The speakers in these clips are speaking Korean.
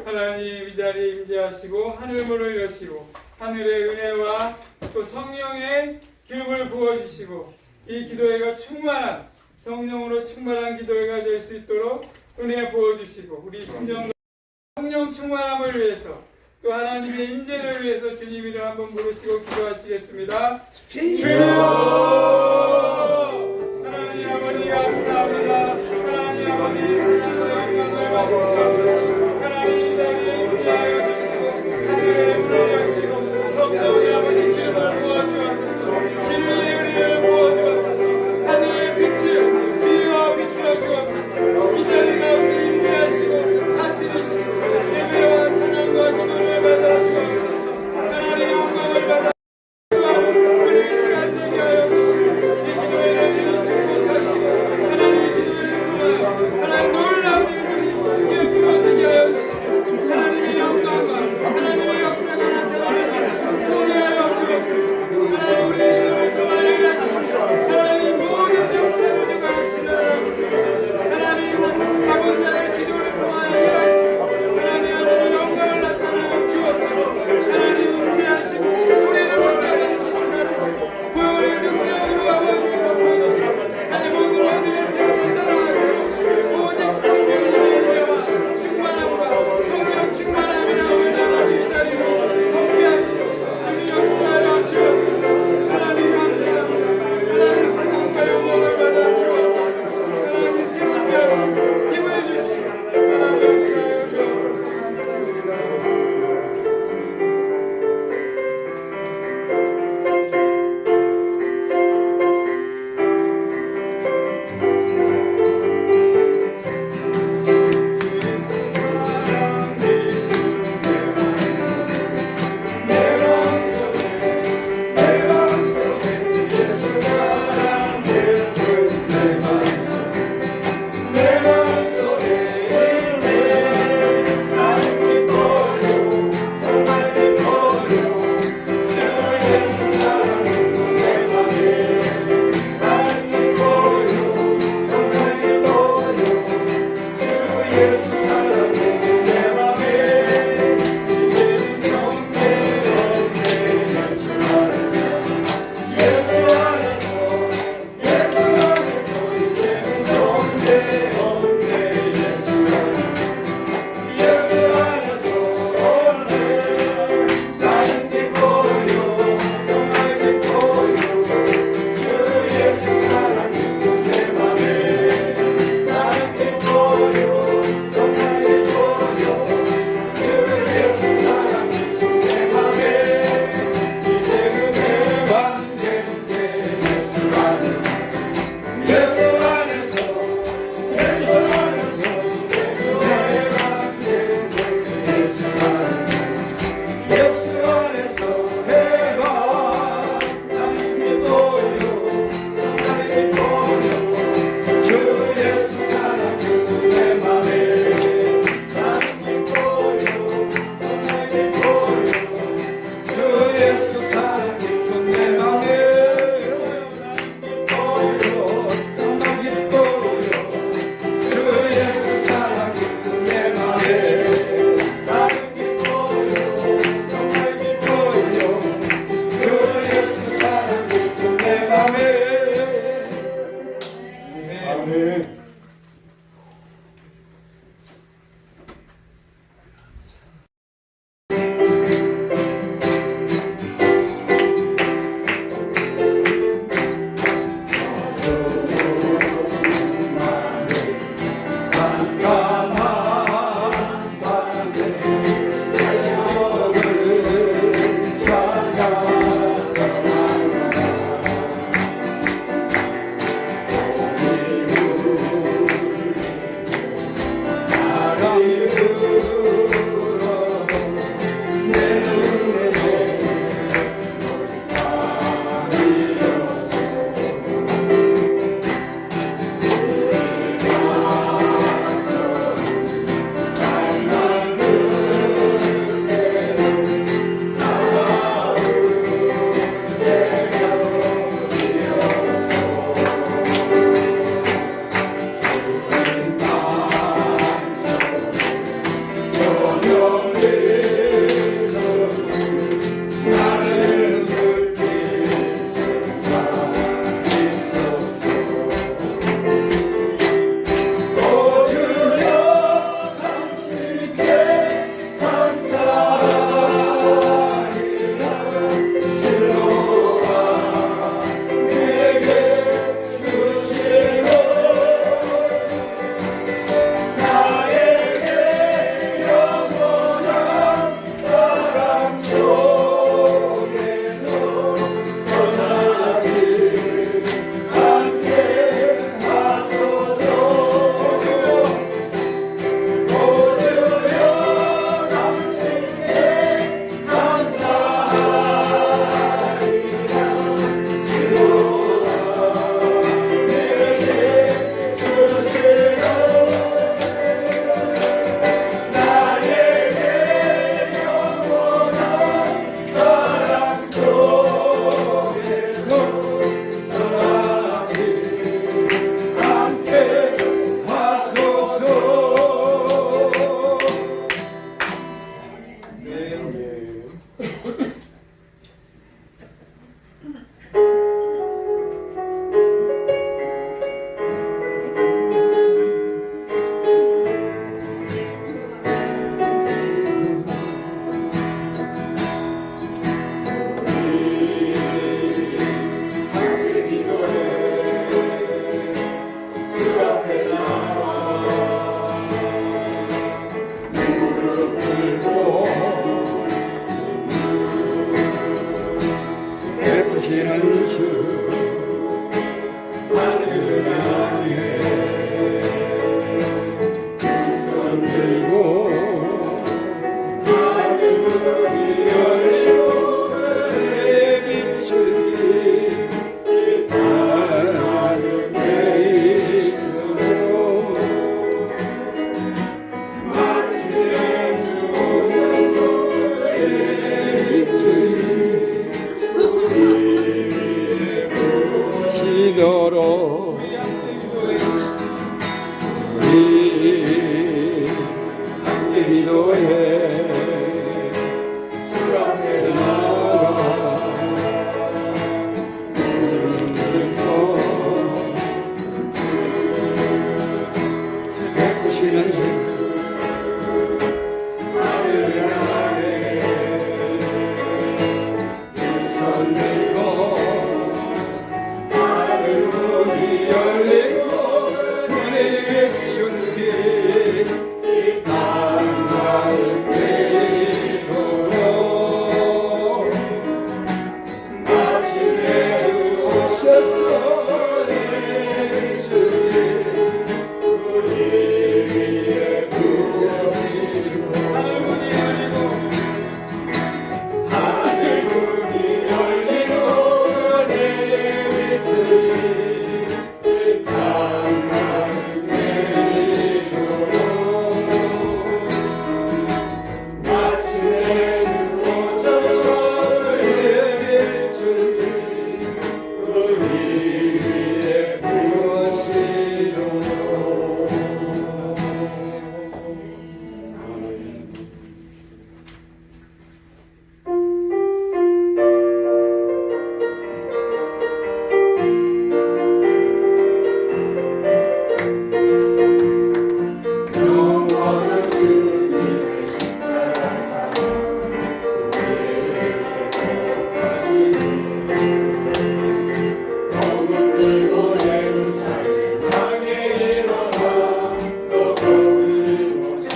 하나님 이 자리에 임재하시고 하늘문을 여시고 하늘의 은혜와 또 성령의 기름을 부어주시고 이 기도회가 충만한 성령으로 충만한 기도회가 될 수 있도록 은혜 부어주시고 우리 심정도 성령 충만함을 위해서 또 하나님의 임재를 위해서 주님 이름 한번 부르시고 기도하시겠습니다. 주여 하나님 아버지 감사합니다. 하나님 아버지 찬양과 영광을 받으시옵소서. 하나님 이 자리에 임재하여 주시고 하늘의 문을 여시고 성령의 아버지 기름을 부어주옵소서. 진리의 은혜를 부어주옵소서. 하늘의 빛을 주여 비추어 주옵소서. 이 자리 가운데 임재하시고 다스리시고 예배와 찬양과 기도를 받아 주옵소서. 하나님의 영광을 받아 우리 시간 되게 하여 주시옵소서. 위한 주 하늘을 향해 두 손 들고 하늘문이 열리고 그의 비추기 이 하늘 계시고 마치 예수 오셔서 그의 비추기 시도로 우리 함께 기도해 주 앞에 나가 베푸시는 주 하늘을 향해 두 손 들고 하늘 문이 열리고 그에게 비춘 이 땅을 내리도록 마침내 주 오셔서 그에게 비춘 우리 위에 부으시고 하늘 문이 열리고 그에게 비춘 이 땅을 내리도록 마침내 주 오셔서 그에게 비춘 우리 위에 부으시도록 영원한 주님의 십자가 사랑 우리에게 복하시니 검은 들고 예루살렘 향해 일어나 너 거짓없이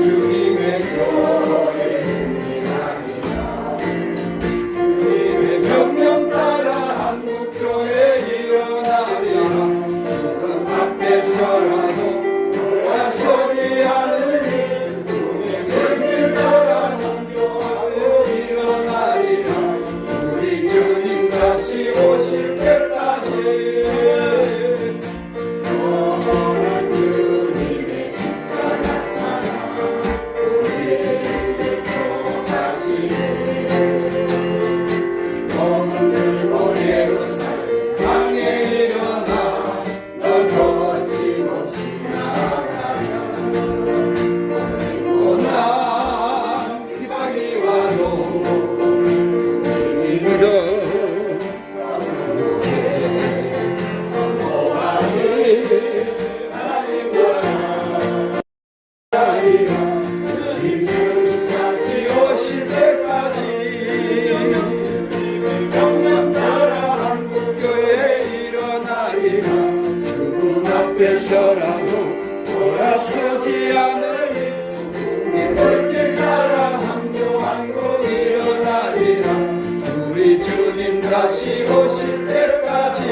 주님의 교회의 승리하리라 주님의 명령 따라 한국교회 일어나리라 죽음 앞에서라도 돌아서지 않으니 주님의 길 따라 선교하며 일어나리라 우리 주님 다시 오실 때까지 영원한 주님의 십자가 사랑 우리에게 복하시니 검은 들고 예루살렘 향해 일어나 너 거침없이 나아가라 고난 비박이 와도 우리 믿어 주님 다시 오실 때까지 명령 따라 한국교회 일어나리라 죽음 앞에서라도 돌아서지 않으니 주님의 길 따라 상교하고 일어나리라 우리 주님 다시 오실 때까지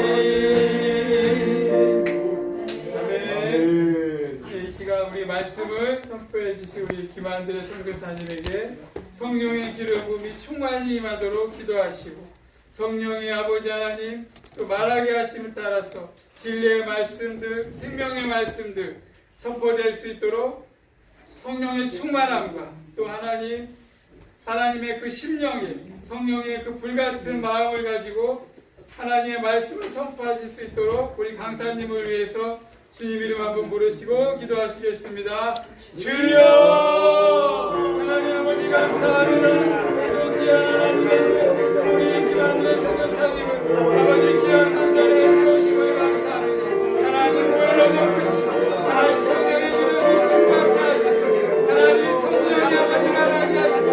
이 시간 우리 말씀을 선포해 주신 우리 김한들의 선교사님에게 성령의 기름 부음이 충만히 임하도록 기도하시고 성령의 아버지 하나님 또 말하게 하심을 따라서 진리의 말씀들 생명의 말씀들 선포될 수 있도록 성령의 충만함과 또 하나님의 그 심령이 성령의 그 불같은 마음을 가지고 하나님의 말씀을 선포하실 수 있도록 우리 강사님을 위해서 주님 이름 한번 부르시고 기도하시겠습니다. 주여 하나님 아버지 감사합니다. 또 귀한 하나님 우리 김한들의 선교사님을 아버지 귀한 강단에 세우시고 감사합니다. 하나님 보혈로 덮으시고 하나님 성령의 이름을 충만케 하시고 하나님 성령의 아버지 말하게 하시고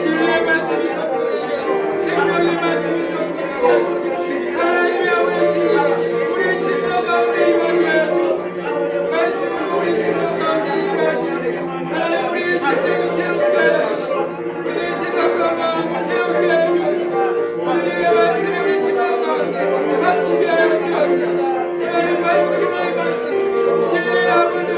진리의 말씀이 선포되시고 생명의 말씀이 성취되게 하시고 하나님의 아버지 우리의 심령 가운데 임하게 하시고 말씀으로 우리의 심령 가운데 임하시고 하나님 우리의 심령을 새롭게 하시고 우리의 생각과 마음을 새롭게 하시고 주님의 말씀이 우리 심령 가운데 감추게 하여 주옵소서. 하나님 말씀으로의 말씀 진리의 아버지의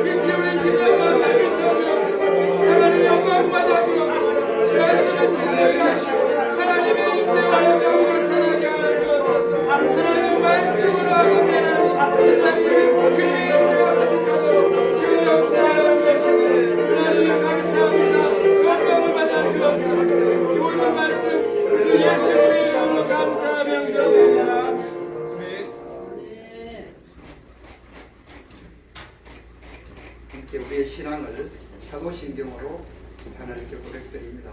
빛이 우리 심령 가운데 비춰주옵소서. 하나님 영광 받아주옵소서. 말씀을 통하게 하시고 하나님의 임재와 영광을 나타나게 하여 주옵소서. 하나님 말씀으로 아버지 하나님 이 자리에 주님의 임재가 가득하도록 주의 역사하여 주시고 하나님 감사합니다. 영광을 받아주옵소서. 이 모든 말씀 주 예수님의 이름으로 감사하며 기도합니다. 함께 우리의 신앙을 사도신경으로 하나님께 고백드립니다.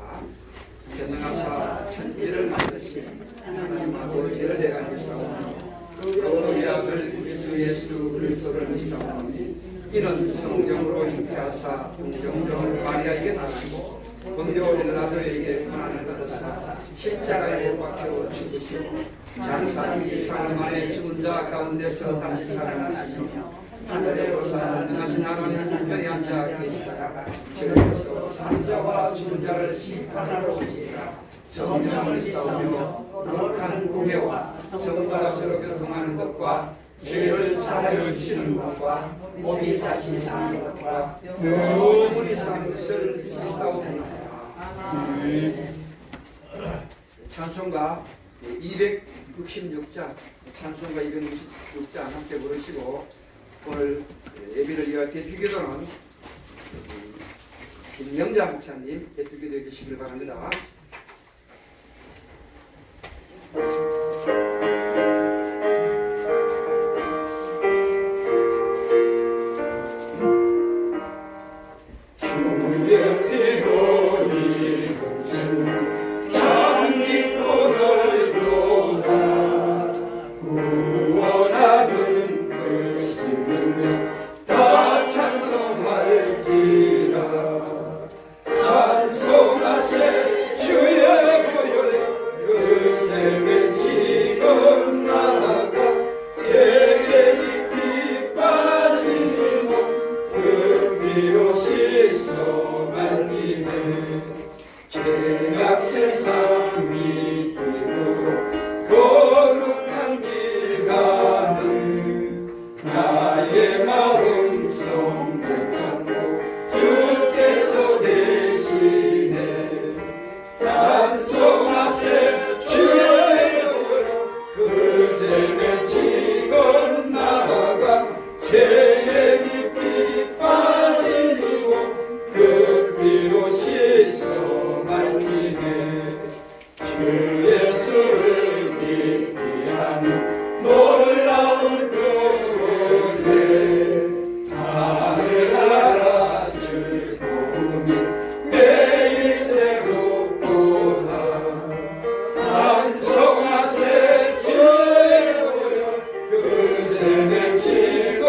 전능하사 천지를 만드신 하나님 아버지를 내가 믿사오니 그 우리 아들 우리 주 예수 그리스도를 믿사오니 이는 성령으로 잉태하사 동정녀 마리아에게 나시고 본대 어린 아들에게 고난을 받으사 십자가에 못 박혀 죽으시고 장사한 이상을 만에 죽은 자 가운데서 다시 살아나시며 하늘에 오사 전능하신 하나님 우편에 앉아 계시다가 주께서 산자와 죽은 자를 심판하러 오시리라. 성령을 믿사오며 거룩한 공회와 성도가 서로 교통하는 것과 죄를 사하여 주시는 것과 몸이 다시 사는 것과 영원히 사는 것을 믿사옵나이다. 찬송가 266장 찬송가 266장 함께 부르시고 오늘 예배를 위한 대표기도는 김영자 목사님 대표기도해 주시길 바랍니다. 주의 피로 이루신 참 기쁨을 도다 구원하는 그 심을 다 찬송할지라. 찬송하세 주의 보혈에 그새 외치고 나아가 죄에 깊이 빠진 몸그 피로 씻어 말리네. 죄악 세상 믿음으로 거룩한 길 가는 나의 마음 성전 삼고 주께서 대신에 찬송하세 주의 보혈 그새 외치고 나아가 죄에 깊이 빠진 이몸 그 피로 씻어 말리네. 주 예수를 믿게 하는 놀라운 교훈에 하늘나라 즐거움이 매일 새롭도다. 찬송하세 주의 보혈 그새 외치고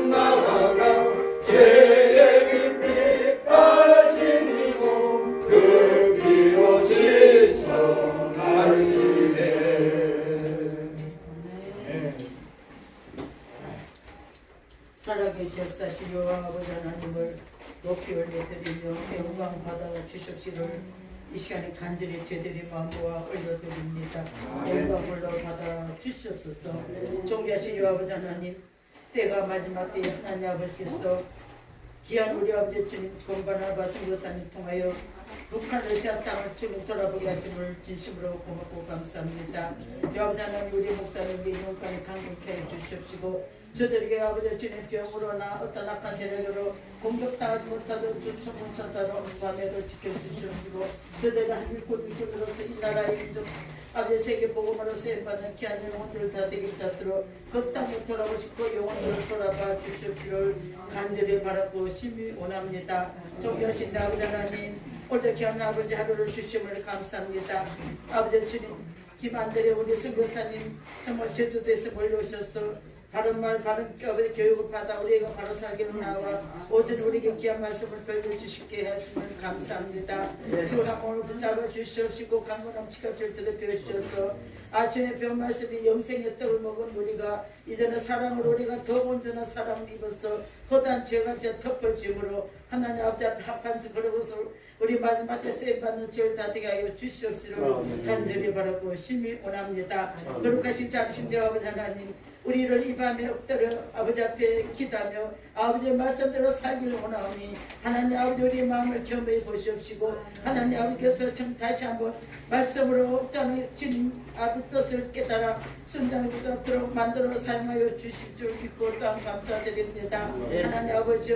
나아가 죄에 깊이 빠진 이몸 그 피로 씻어 말리네. 살아계신 역사신 여호와 아버지 하나님을 높이 올려드리며 영광 받아 주십시를 이 시간에 간절히 저희들의 마음과 올려드립니다. 영광 올라받아 주시옵소서. 존귀하신 여호와 아버지 하나님, 때가 마지막 때에 하나님 아버지께서 귀한 우리 아버지 주님 공반하바 선교사님 통하여 북한 러시아 땅을 주님 돌아보게 하심을 진심으로 고맙고 감사합니다. 아버지 하나님 우리 목사님 우리 영광에 강건케 해 주시옵시고 저들에게 아버지 주님 병으로나 어떤 악한 세력으로 공격당하지 못하도록 주 천군 천사로 밤에도 지켜주시옵시고 저들의 한일꽃 미국으로서 이 나라의 민족 아버지 세계 복음으로 쓰임받는 귀한 영혼들 다 되길 잡도록 그 땅으로 돌아오시고 영혼들을 돌아봐 주시옵시를 간절히 바라고 심히 원합니다. 존귀하신 아버지 하나님 오늘 귀한 아버지 하루를 주심을 감사합니다. 아버지 주님 김한들의 우리 선교사님 정말 제주도에서 몰려오셔서 바른 말 바른 교육을 받아 우리가 바로 살기로 나와 오직 우리에게 귀한 말씀을 들려주시게 하시면 감사합니다. 그 학문을 붙잡아 주시옵시고 강건 넘치가 절대로 배우시옵소서. 아침에 배운 말씀이 영생의 떡을 먹은 우리가 이제는 사랑을 우리가 더 온전한 사랑을 입어서 허다한 죄각자 덮을짐으로 하나님 아버지 앞에 합판지 걸어서 우리 마지막 때 쓰임받는 죄를 다 되게 하여 주시옵시고 간절히 바라고 심히 원합니다. 거룩하신 자비신 되어 아버지 하나님 우리를 이 밤에 엎드려 아버지 앞에 기도하며 아버지의 말씀대로 살기를 원하오니 하나님 아버지 우리의 마음을 겸허히 보시옵시고 하나님 아버지께서 좀 다시 한번 말씀으로 없다는 주님 아버지 뜻을 깨달아 순장을 붙잡도록 만들어 사용하여 주실 줄 믿고 또한 감사드립니다. 하나님 아버지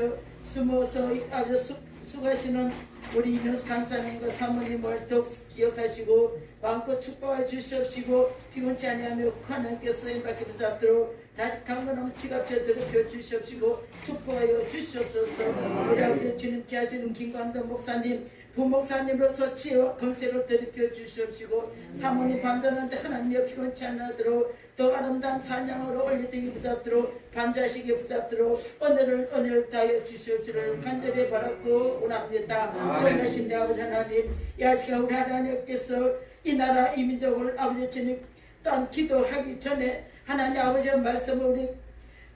숨어서 아버지 수고하시는 우리 이명수 간사님과 사모님을 더욱 기억하시고 마음껏 축복해 주시옵시고 피곤치 아니하며 하나님께 쓰임받게 붙잡도록 다시 강건한 지갑처들을 펴주시옵시고 축복하여 주시옵소서. 우리 아버지 주님께 하시는 김광덕 목사님 부목사님으로서 지혜와 건세를 드리켜 주시옵시고 사모님 반전한테 하나님의 피곤치 않도록 더 아름다운 찬양으로 올려드리기 붙잡도록 반자식에 붙잡도록 은혜를 다하여 주시옵시를 간절히 바라고 원합니다. 전하신 내 아버지 하나님 이 시간 우리 하나님께서 이 나라 이 민족을 아버지 주님 또한 기도하기 전에 하나님 아버지의 말씀을 우리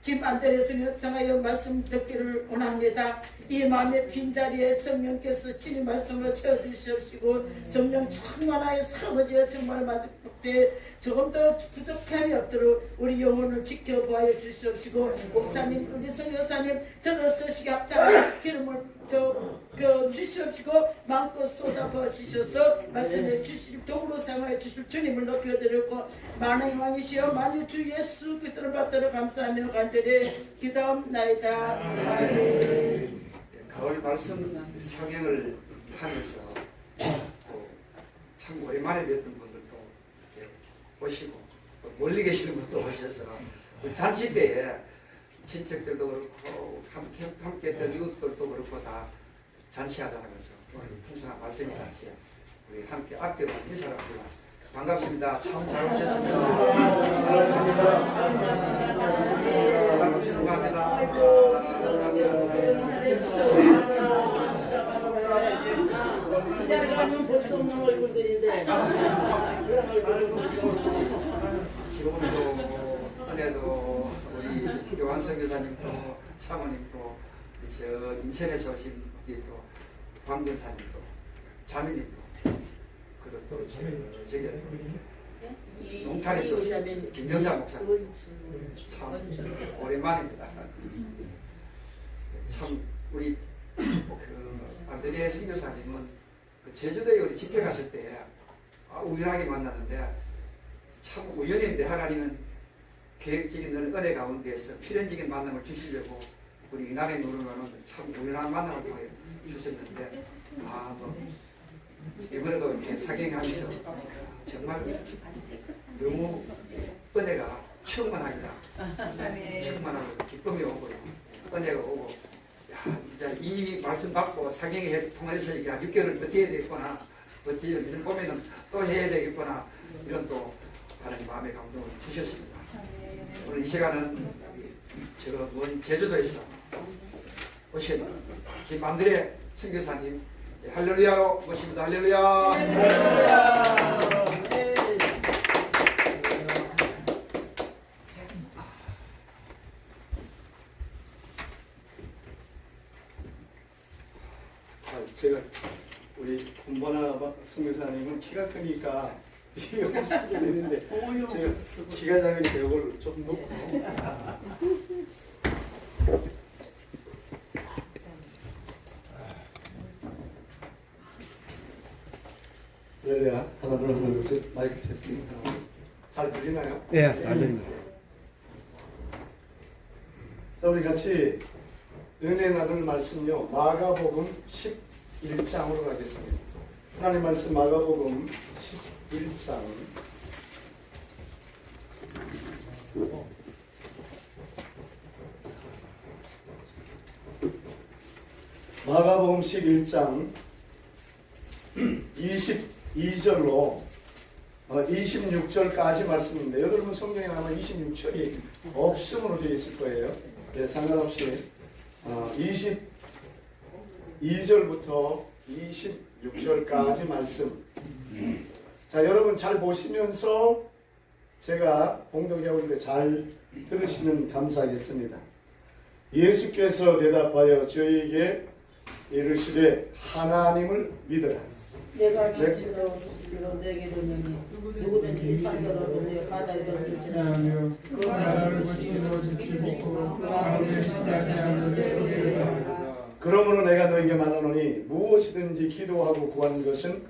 김안드레 스님 통하여 말씀 듣기를 원합니다. 이 마음의 빈자리에 성령께서 진리 말씀으로 채워주시옵시고 성령 충만하여 사버지어 정말 마지막 때 조금 더 부족함이 없도록 우리 영혼을 지켜보아여 주시옵시고 목사님 우리 성여사님 들어서 시각다 기름을 더 주시옵시고 마음껏 쏟아부어 주셔서 말씀해 주실 도구로 삼아여 주실 주님을 높여드리고 만왕의 왕이시여 만유 주 예수 그리스도를 받들어 감사하며 간절히 기도합나이다. 아멘. 가을 말씀 상영을 하면서 참 오랜만에 뵀던 분들도 이렇게 오시고 또 멀리 계시는 분도 오셔서 잔치 때에 친척들도 그렇고 함께 했던 이웃들도 그렇고 다 잔치하자는 거죠. 풍성한 말씀의 잔치에 우리 함께 앞뒤로 인사를 합니다. 반갑습니다. 참 잘 오셨습니다. 반갑습니다. 지금도 은혜도 우리 요한성 교사님도 사모님도 저 인천에서 오신 우리 또 광변사님도 자매님도 그리고 또 저기 농탄에서 오신 김명자 목사님 참 오랜만입니다. 참 우리 안드레 선교사님은 그 제주도에 우리 집회 갔을 때 우연하게 만났는데 참 우연인데 하나님은 계획적인 은혜 가운데에서 필연적인 만남을 주시려고 우리 이날에 누르면은 참 우연한 만남을 통해 주셨는데 이번에도 이렇게 사경하면서 정말 너무 은혜가 충만합니다. 충만하고 기쁨이 오고요. 은혜가 오고 이제 이 말씀 받고 사경에 통해서 이게 6개월을 버텨야 되겠구나. 버티는 보면은 또 해야 되겠구나. 이런 또 하나님 마음의 감동을 주셨습니다. 오늘 이 시간은 저 먼 제주도에서 오신 김안드레 선교사님 할렐루야로 모십니다. 할렐루야. 제가 우리 군바나 선교사님은 키가 크니까 이거 쓰게 되는데 제가 키가 작으니까 이걸 좀 놓고 그래야 하나 둘 셋 마이크 테스팅 잘 들리나요? 예, 잘 들립니다. 자 우리 같이 은혜 나눌 말씀요 마가복음 11장으로 가겠습니다. 하나님 말씀 마가복음 11장 마가복음 11장 22절로 26절까지 말씀인데 여러분 성경에 아마 26절이 없음으로 되어 있을 거예요. 네, 상관없이 22절부터 26절까지 말씀. 자, 여러분 잘 보시면서 제가 봉독해 오는데 잘 들으시면 감사하겠습니다. 예수께서 대답하여 저희에게 이르시되 하나님을 믿으라. 내가 진실로 내게 이르노니 누구든지 이 상처를 얻으려 바다에 던질지라 그 나라를 보시고 믿고 그 마음을 시작하지 않으리라. 그러므로 내가 너에게 말하노니 무엇이든지 기도하고 구하는 것은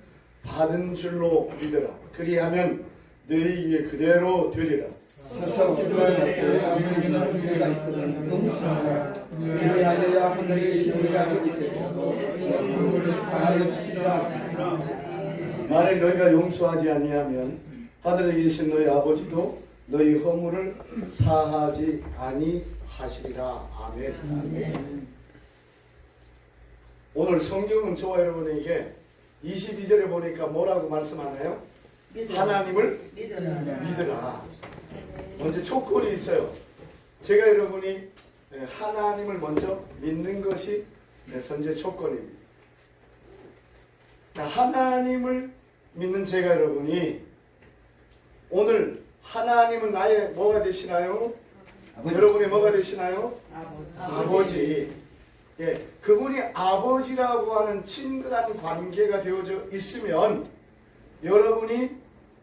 받은 줄로 믿으라. 그리하면 너에게 그대로 되리라. 서서 기도할 때 아무리나 우리가 있거든 용서하라. 그리하여야 하늘에 계신 우리 아버지께서 너희를 사하여 주시리라. 만일 너희가 용서하지 아니하면 하늘에 계신 너희 아버지도 너희 허물을 사하지 아니하시리라. 아멘. 오늘 성경은 저와 여러분에게 22절에 보니까 뭐라고 말씀하나요? 하나님을 믿으라. 먼저 조건이 있어요. 제가 여러분이 하나님을 먼저 믿는 것이 선제 조건입니다. 하나님을 믿는 제가 여러분이 오늘 하나님은 나의 뭐가 되시나요? 여러분이 뭐가 되시나요? 아버지. 예, 그분이 아버지라고 하는 친근한 관계가 되어져 있으면 여러분이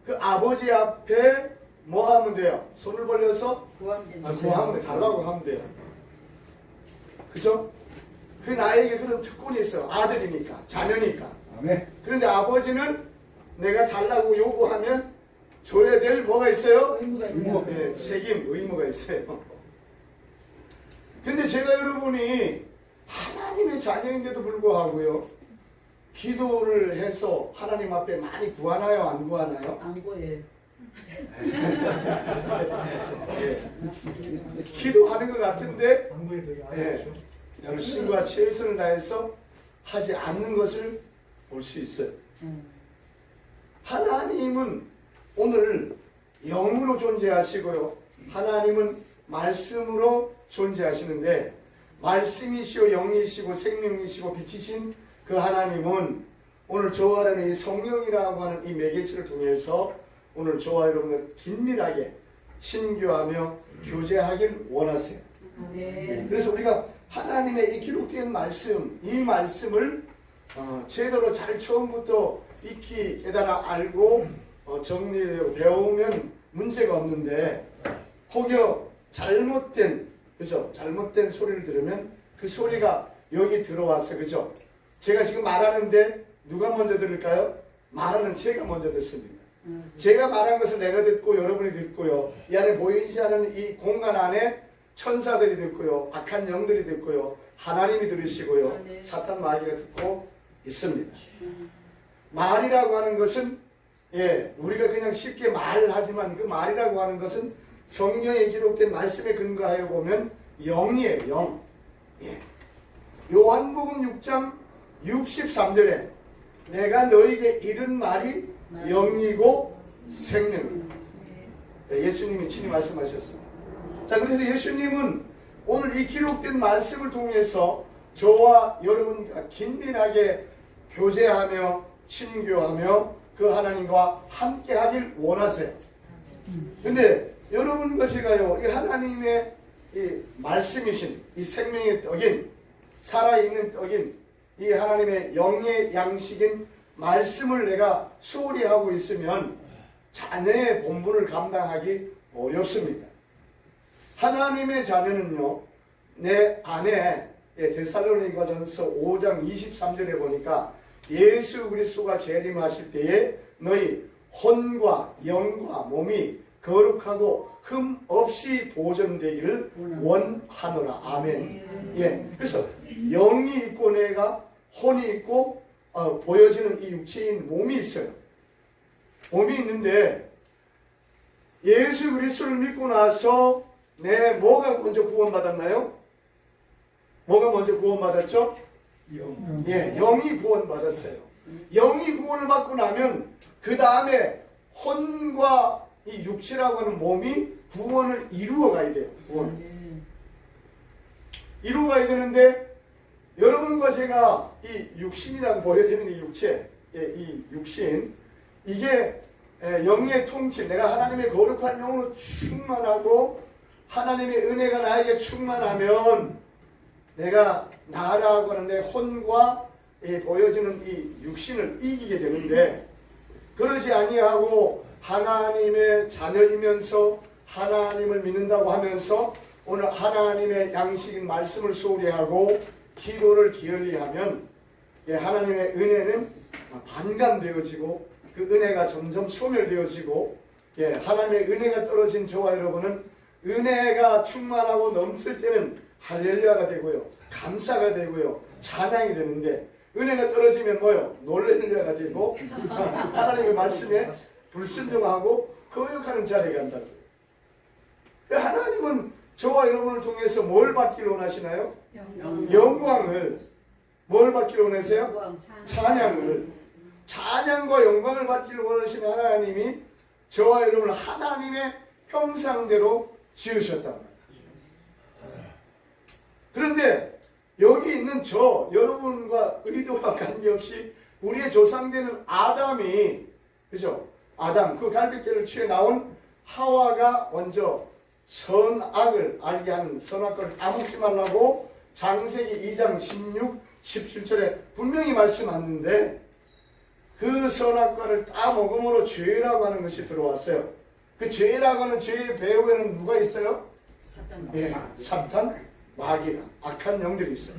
그 아버지 앞에 뭐 하면 돼요? 손을 벌려서 구하면 돼. 달라고 하면 돼요. 그죠? 그 나에게 그런 특권이 있어요. 아들이니까, 자녀니까. 아멘. 그런데 아버지는 내가 달라고 요구하면 줘야 될 뭐가 있어요? 네, 책임, 의무가 있어요. 근데 제가 여러분이 하나님의 자녀인데도 불구하고요, 기도를 해서 하나님 앞에 많이 구하나요? 안 구하나요? 안 구해요. 예. 기도하는 것 같은데 열심과 최선을 다해서 하지 않는 것을 볼 수 있어요. 하나님은 오늘 영으로 존재하시고요, 하나님은 말씀으로 존재하시는데 말씀이시오 영이시고 생명이시고 빛이신 그 하나님은 오늘 저와 여러분의 성령이라고 하는 이 매개체를 통해서 오늘 저와 여러분을 긴밀하게 친교하며 교제하길 원하세요. 네. 그래서 우리가 하나님의 이 기록된 말씀, 이 말씀을 제대로 잘 처음부터 익히 깨달아 알고 정리되고 배우면 문제가 없는데 혹여 잘못된, 그죠? 잘못된 소리를 들으면 그 소리가 여기 들어와서, 그죠? 제가 지금 말하는데 누가 먼저 들을까요? 말하는 제가 먼저 듣습니다. 제가 말한 것을 내가 듣고 여러분이 듣고요, 이 안에 보이지 않는 이 공간 안에 천사들이 듣고요, 악한 영들이 듣고요, 하나님이 들으시고요, 사탄 마귀가 듣고 있습니다. 말이라고 하는 것은 우리가 그냥 쉽게 말하지만 그 말이라고 하는 것은 성경에 기록된 말씀에 근거하여 보면 영이에요. 영. 요한복음 6장 63절에 내가 너에게 이른 말이 영이고 생명이다. 예수님이 친히 말씀하셨습니다. 자, 그래서 예수님은 오늘 이 기록된 말씀을 통해서 저와 여러분과 긴밀하게 교제하며 친교하며 그 하나님과 함께 하길 원하세요. 근데 여러분과 제가요, 이 하나님의 이 말씀이신 이 생명의 떡인, 살아있는 떡인 이 하나님의 영의 양식인 말씀을 내가 소홀히 하고 있으면 자녀의 본분을 감당하기 어렵습니다. 하나님의 자녀는요, 내 안에 데살로니가전서 5장 23절에 보니까 예수 그리스도가 재림하실 때에 너희 혼과 영과 몸이 거룩하고 흠 없이 보존되기를 원하노라. 아멘. 그래서 영이 있고 내가 혼이 있고 보여지는 이 육체인 몸이 있어요. 몸이 있는데 예수 그리스도를 믿고 나서 내 뭐가 먼저 구원받았나요? 뭐가 먼저 구원받았죠? 영이 구원받았어요. 영이 구원을 받고 나면 그 다음에 혼과 이 육체라고 하는 몸이 구원을 이루어 가야 돼요. 구원. 이루어 가야 되는데 여러분과 제가 이 육신이라고 보여지는 이 육체, 이 육신, 이게 영의 통치, 내가 하나님의 거룩한 영으로 충만하고 하나님의 은혜가 나에게 충만하면 내가 나라고 하는 내 혼과 보여지는 이 육신을 이기게 되는데, 그러지 아니하고 하나님의 자녀이면서 하나님을 믿는다고 하면서 오늘 하나님의 양식인 말씀을 소홀히 하고 기도를 기울이 하면 하나님의 은혜는 반감되어지고 그 은혜가 점점 소멸되어지고 하나님의 은혜가 떨어진 저와 여러분은 은혜가 충만하고 넘칠 때는 할렐루야가 되고요, 감사가 되고요, 찬양이 되는데, 은혜가 떨어지면 뭐요? 놀래느냐가 되고 하나님의 말씀에 불순종하고 거역하는 자리에 간다고요. 하나님은 저와 여러분을 통해서 뭘 받기를 원하시나요? 영광을. 뭘 받기를 원하세요? 찬양을. 찬양과 영광을 받기를 원하시는 하나님이 저와 여러분을 하나님의 형상대로 지으셨단 말이에요. 그런데 여기 있는 저 여러분과 의도와 관계없이 우리의 조상되는 아담이, 그죠? 아담, 그 갈빗대를 취해 나온 하와가 먼저 선악을 알게 하는 선악과를 다 먹지 말라고 창세기 2장 16, 17절에 분명히 말씀하는데, 그 선악과를 다 먹음으로 죄라고 하는 것이 들어왔어요. 그 죄라고 하는 죄의 배후에는 누가 있어요? 사탄, 마귀가, 악한 영들이 있어요.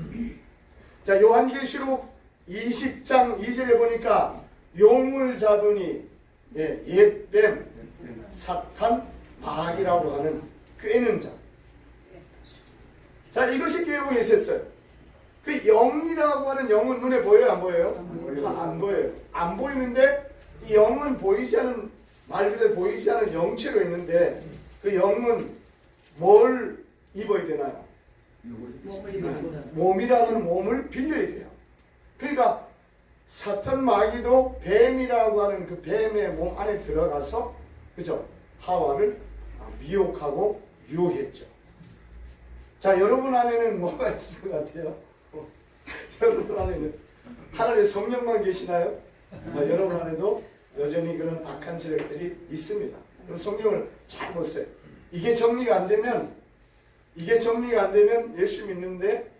자, 요한계시록 20장 2절에 보니까 용을 잡으니 옛뱀, 사탄, 마귀라고 하는 꿰는 자. 자, 이것이 계획에 있었어요. 그 영이라고 하는 영은 눈에 보여요, 안 보여요? 안 보여요. 안 보이는데 이 영은 보이지 않은, 말 그대로 보이지 않은 영체로 있는데 그 영은 뭘 입어야 되나요? 몸이라고 하는 몸을 빌려야 돼요. 그러니까 사탄 마귀도 뱀이라고 하는 그 뱀의 몸 안에 들어가서, 그죠? 하와를 미혹하고 유혹했죠. 자, 여러분 안에는 뭐가 있을 것 같아요? 여러분 안에는 하나님의 성령만 계시나요? 여러분 안에도 여전히 그런 악한 세력들이 있습니다. 그럼 성령을 잘 보세요. 이게 정리가 안 되면 예수 믿는데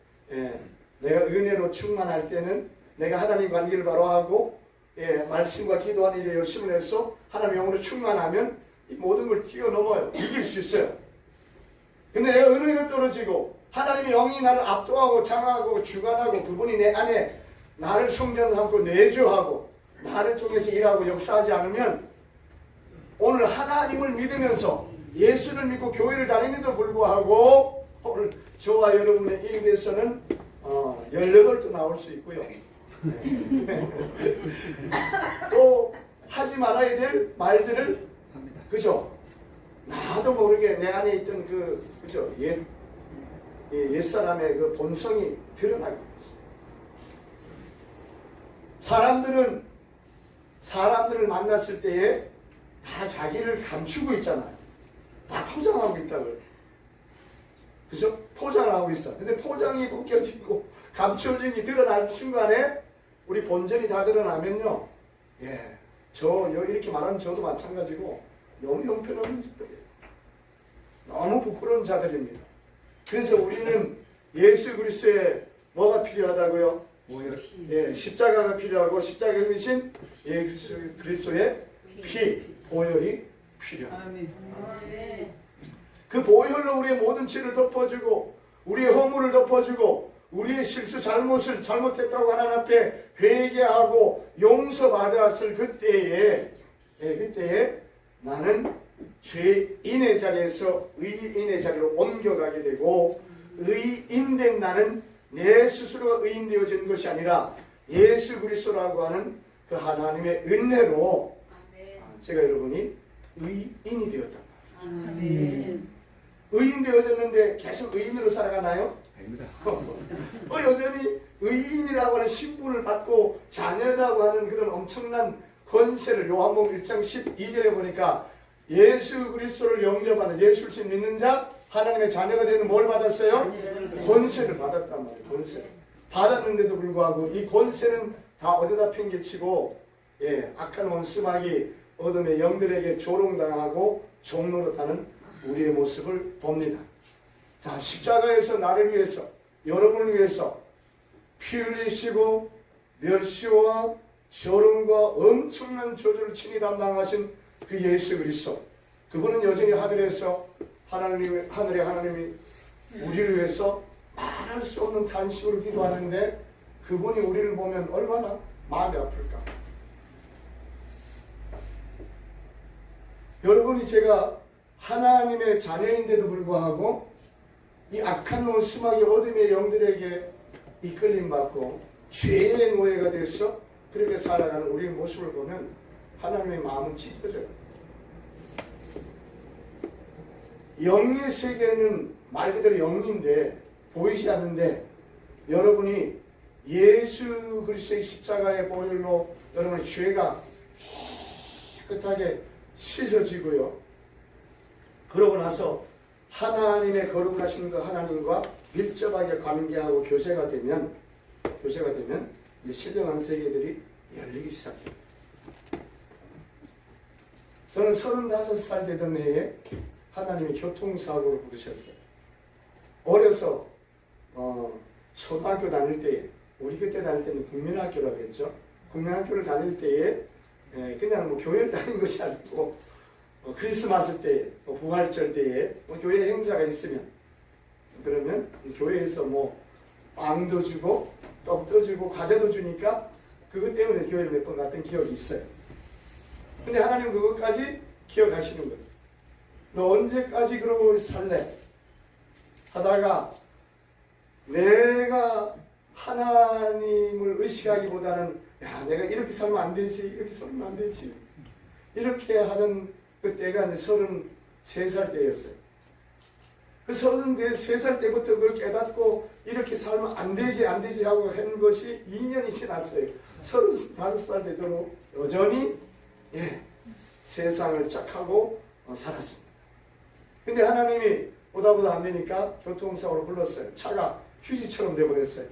내가 은혜로 충만할 때는 내가 하나님 관계를 바로 하고 말씀과 기도하는 일에 열심을 해서 하나님 영으로 충만하면 이 모든 걸 뛰어넘어요. 이길 수 있어요. 근데 내가 은혜가 떨어지고 하나님의 영이 나를 압도하고 장악하고 주관하고 그분이 내 안에 나를 성전 삼고 내주하고 나를 통해서 일하고 역사하지 않으면 오늘 하나님을 믿으면서 예수를 믿고 교회를 다니는데도 불구하고 오늘 저와 여러분의 입에서는 18도 나올 수 있고요. 또 하지 말아야 될 말들을, 그죠? 나도 모르게 내 안에 있던 그죠? 옛사람의 그 본성이 드러나게 됐어요. 사람들을 만났을 때에 다 자기를 감추고 있잖아요. 다 포장하고 있다고요. 그죠? 포장을 하고 있어. 근데 포장이 벗겨지고 감춰짐이 드러날 순간에 우리 본전이 다 드러나면요. 이렇게 말하는 저도 마찬가지고 너무 형편없는 짓들이에요. 너무 부끄러운 자들입니다. 그래서 우리는 예수 그리스도의 뭐가 필요하다고요? 십자가가 필요하고 십자가 대신 예수 그리스도의 피, 보혈이 필요합니다. 그 보혈로 우리의 모든 죄를 덮어주고 우리의 허물을 덮어주고 우리의 실수 잘못을 잘못했다고 하나님 앞에 회개하고 용서받았을 그때에 나는 죄인의 자리에서 의인의 자리로 옮겨가게 되고, 의인된 나는 내 스스로가 의인되어지는 것이 아니라 예수 그리스도라고 하는 그 하나님의 은혜로 제가 여러분이 의인이 되었단 말이에요. 의인 되어졌는데 계속 의인으로 살아가나요? 아닙니다. 여전히 의인이라고 하는 신분을 받고 자녀라고 하는 그런 엄청난 권세를 요한복음 1장 12절에 보니까 예수 그리스도를 영접하는 예수를 믿는 자 하나님의 자녀가 되는 뭘 받았어요? 권세를 받았단 말이에요. 권세를 받았는데도 불구하고 이 권세는 다 어디다 팽개치고 악한 원수마귀 어둠의 영들에게 조롱당하고 종로로 타는 우리의 모습을 봅니다. 자, 십자가에서 나를 위해서 여러분을 위해서 피 흘리시고 멸시와 조롱과 엄청난 저주를 친히 담당하신 그 예수 그리스도, 그분은 여전히 하늘에서 하늘의 하나님이 우리를 위해서 말할 수 없는 탄식으로 기도하는데 그분이 우리를 보면 얼마나 마음이 아플까. 여러분이 제가 하나님의 자녀인데도 불구하고 이 악한 원수마귀 어둠의 영들에게 이끌림받고 죄의 노예가 돼서 그렇게 살아가는 우리의 모습을 보면 하나님의 마음은 찢어져요. 영의 세계는 말 그대로 영인데 보이지 않는데 여러분이 예수 그리스도의 십자가의 보혈로 여러분의 죄가 깨끗하게 씻어지고요. 그러고 나서 하나님의 거룩하신 그 하나님과 밀접하게 관계하고 교제가 되면 이제 신령한 세계들이 열리기 시작해요. 저는 35살 되던 해에 하나님이 교통사고를 부르셨어요. 어려서 초등학교 다닐 때에, 우리 그때 다닐 때는 국민학교라고 했죠. 국민학교를 다닐 때에 그냥 교회를 다닌 것이 아니고 크리스마스 때에, 부활절 때에 교회 행사가 있으면 그러면 교회에서 빵도 주고 떡도 주고 과자도 주니까 그것 때문에 교회를 몇 번 갔던 기억이 있어요. 근데 하나님 그것까지 기억하시는 거예요. 너 언제까지 그러고 살래? 하다가 내가 하나님을 의식하기보다는 내가 이렇게 살면 안 되지, 이렇게 살면 안 되지, 이렇게 하던 그때가 이제 33살 때였어요. 그 33살 때부터 그걸 깨닫고 이렇게 살면 안 되지 하고 한 것이 2년이 지났어요. 35살 때도 여전히 세상을 짝하고 살았습니다. 근데 하나님이 보다 안 되니까 교통사고로 불렀어요. 차가 휴지처럼 돼버렸어요.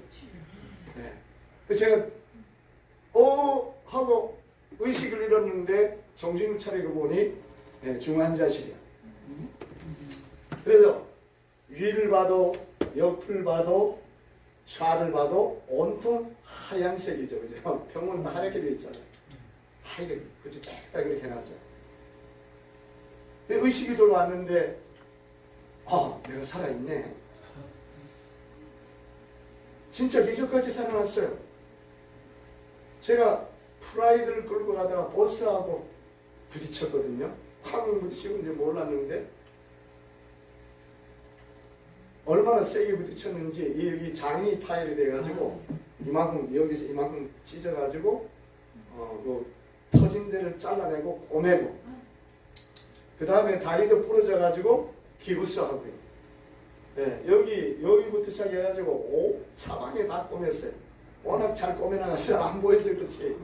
제가 하고 의식을 잃었는데 정신을 차리고 보니 중환자실이야. 그래서 위를 봐도 옆을 봐도 좌를 봐도 온통 하얀색이죠. 그죠? 병원 다 하얗게 되어 있잖아요. 하얗게, 그죠? 깨끗하게 이렇게 해놨죠. 의식이 돌아왔는데 내가 살아있네. 진짜 기적같이 살아났어요. 제가 프라이드를 끌고 가다가 버스하고 부딪혔거든요. 쾅 부딪히고 이제 몰랐는데 얼마나 세게 부딪혔는지 이 장이 파열이 돼가지고 이만큼, 여기서 이만큼 찢어가지고 그 터진 데를 잘라내고 꼬매고 그 다음에 다리도 부러져가지고 기부스하고요. 여기부터 시작해가지고 사방에 다 꼬맸어요. 워낙 잘 꼬매나가서 안 보여서 그렇지.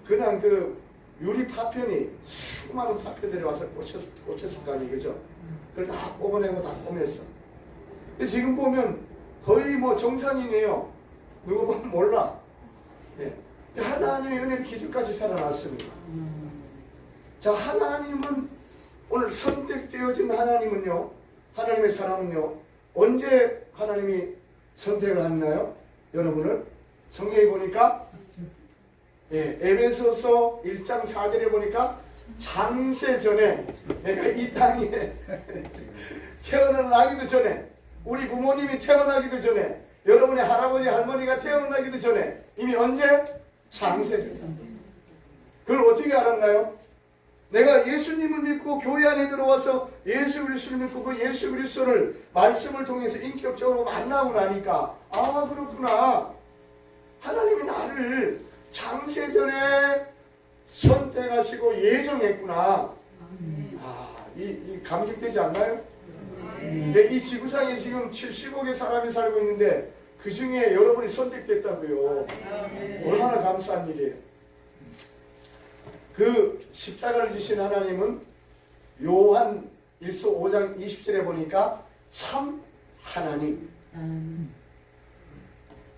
그냥 그 유리 파편이 수많은 파편들이 와서 꽂혔을 거 아니에요. 그죠? 그걸 다 뽑아내고 다 꼬맸어. 지금 보면 거의 정상이네요. 누구 보면 몰라. 하나님의 은혜를 기적까지 살아났습니다. 자, 하나님은 오늘 선택되어진 하나님은요, 하나님의 사람은요, 언제 하나님이 선택을 했나요? 여러분을 성경에 보니까 에베소서 1장 4절에 보니까 창세 전에 내가 이 땅에 태어나기도 전에, 우리 부모님이 태어나기도 전에, 여러분의 할아버지 할머니가 태어나기도 전에 이미 언제? 창세 전에. 그걸 어떻게 알았나요? 내가 예수님을 믿고 교회 안에 들어와서 예수 그리스도를 믿고 그 예수 그리스도를 말씀을 통해서 인격적으로 만나고 나니까 그렇구나. 하나님이 나를 창세전에 선택하시고 예정했구나. 이 감격되지 않나요? 이 지구상에 지금 70억의 사람이 살고 있는데 그 중에 여러분이 선택됐다고요. 얼마나 감사한 일이에요. 그 십자가를 지신 하나님은 요한 1서 5장 20절에 보니까 참 하나님.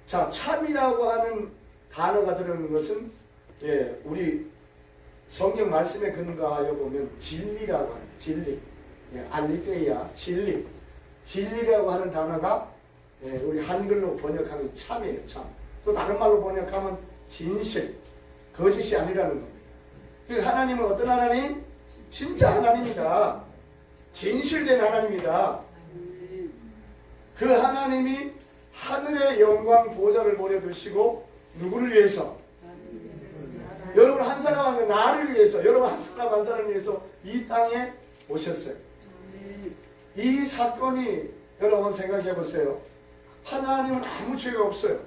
자, 참이라고 하는 단어가 들어있는 것은 우리 성경 말씀에 근거하여 보면 진리라고 하는 진리, 알리페이아 진리, 진리라고 하는 단어가 우리 한글로 번역하면 참이에요. 참. 또 다른 말로 번역하면 진실, 거짓이 아니라는 겁니다. 그러니까 하나님은 어떤 하나님? 진짜 하나님이다. 진실된 하나님이다. 그 하나님이 하늘의 영광 보좌를 보내두시고 누구를 위해서? 여러분 한 사람 한 나를 위해서, 여러분 한 사람 한 사람을 위해서 이 땅에 오셨어요. 이 사건이 여러분 생각해 보세요. 하나님은 아무 죄가 없어요.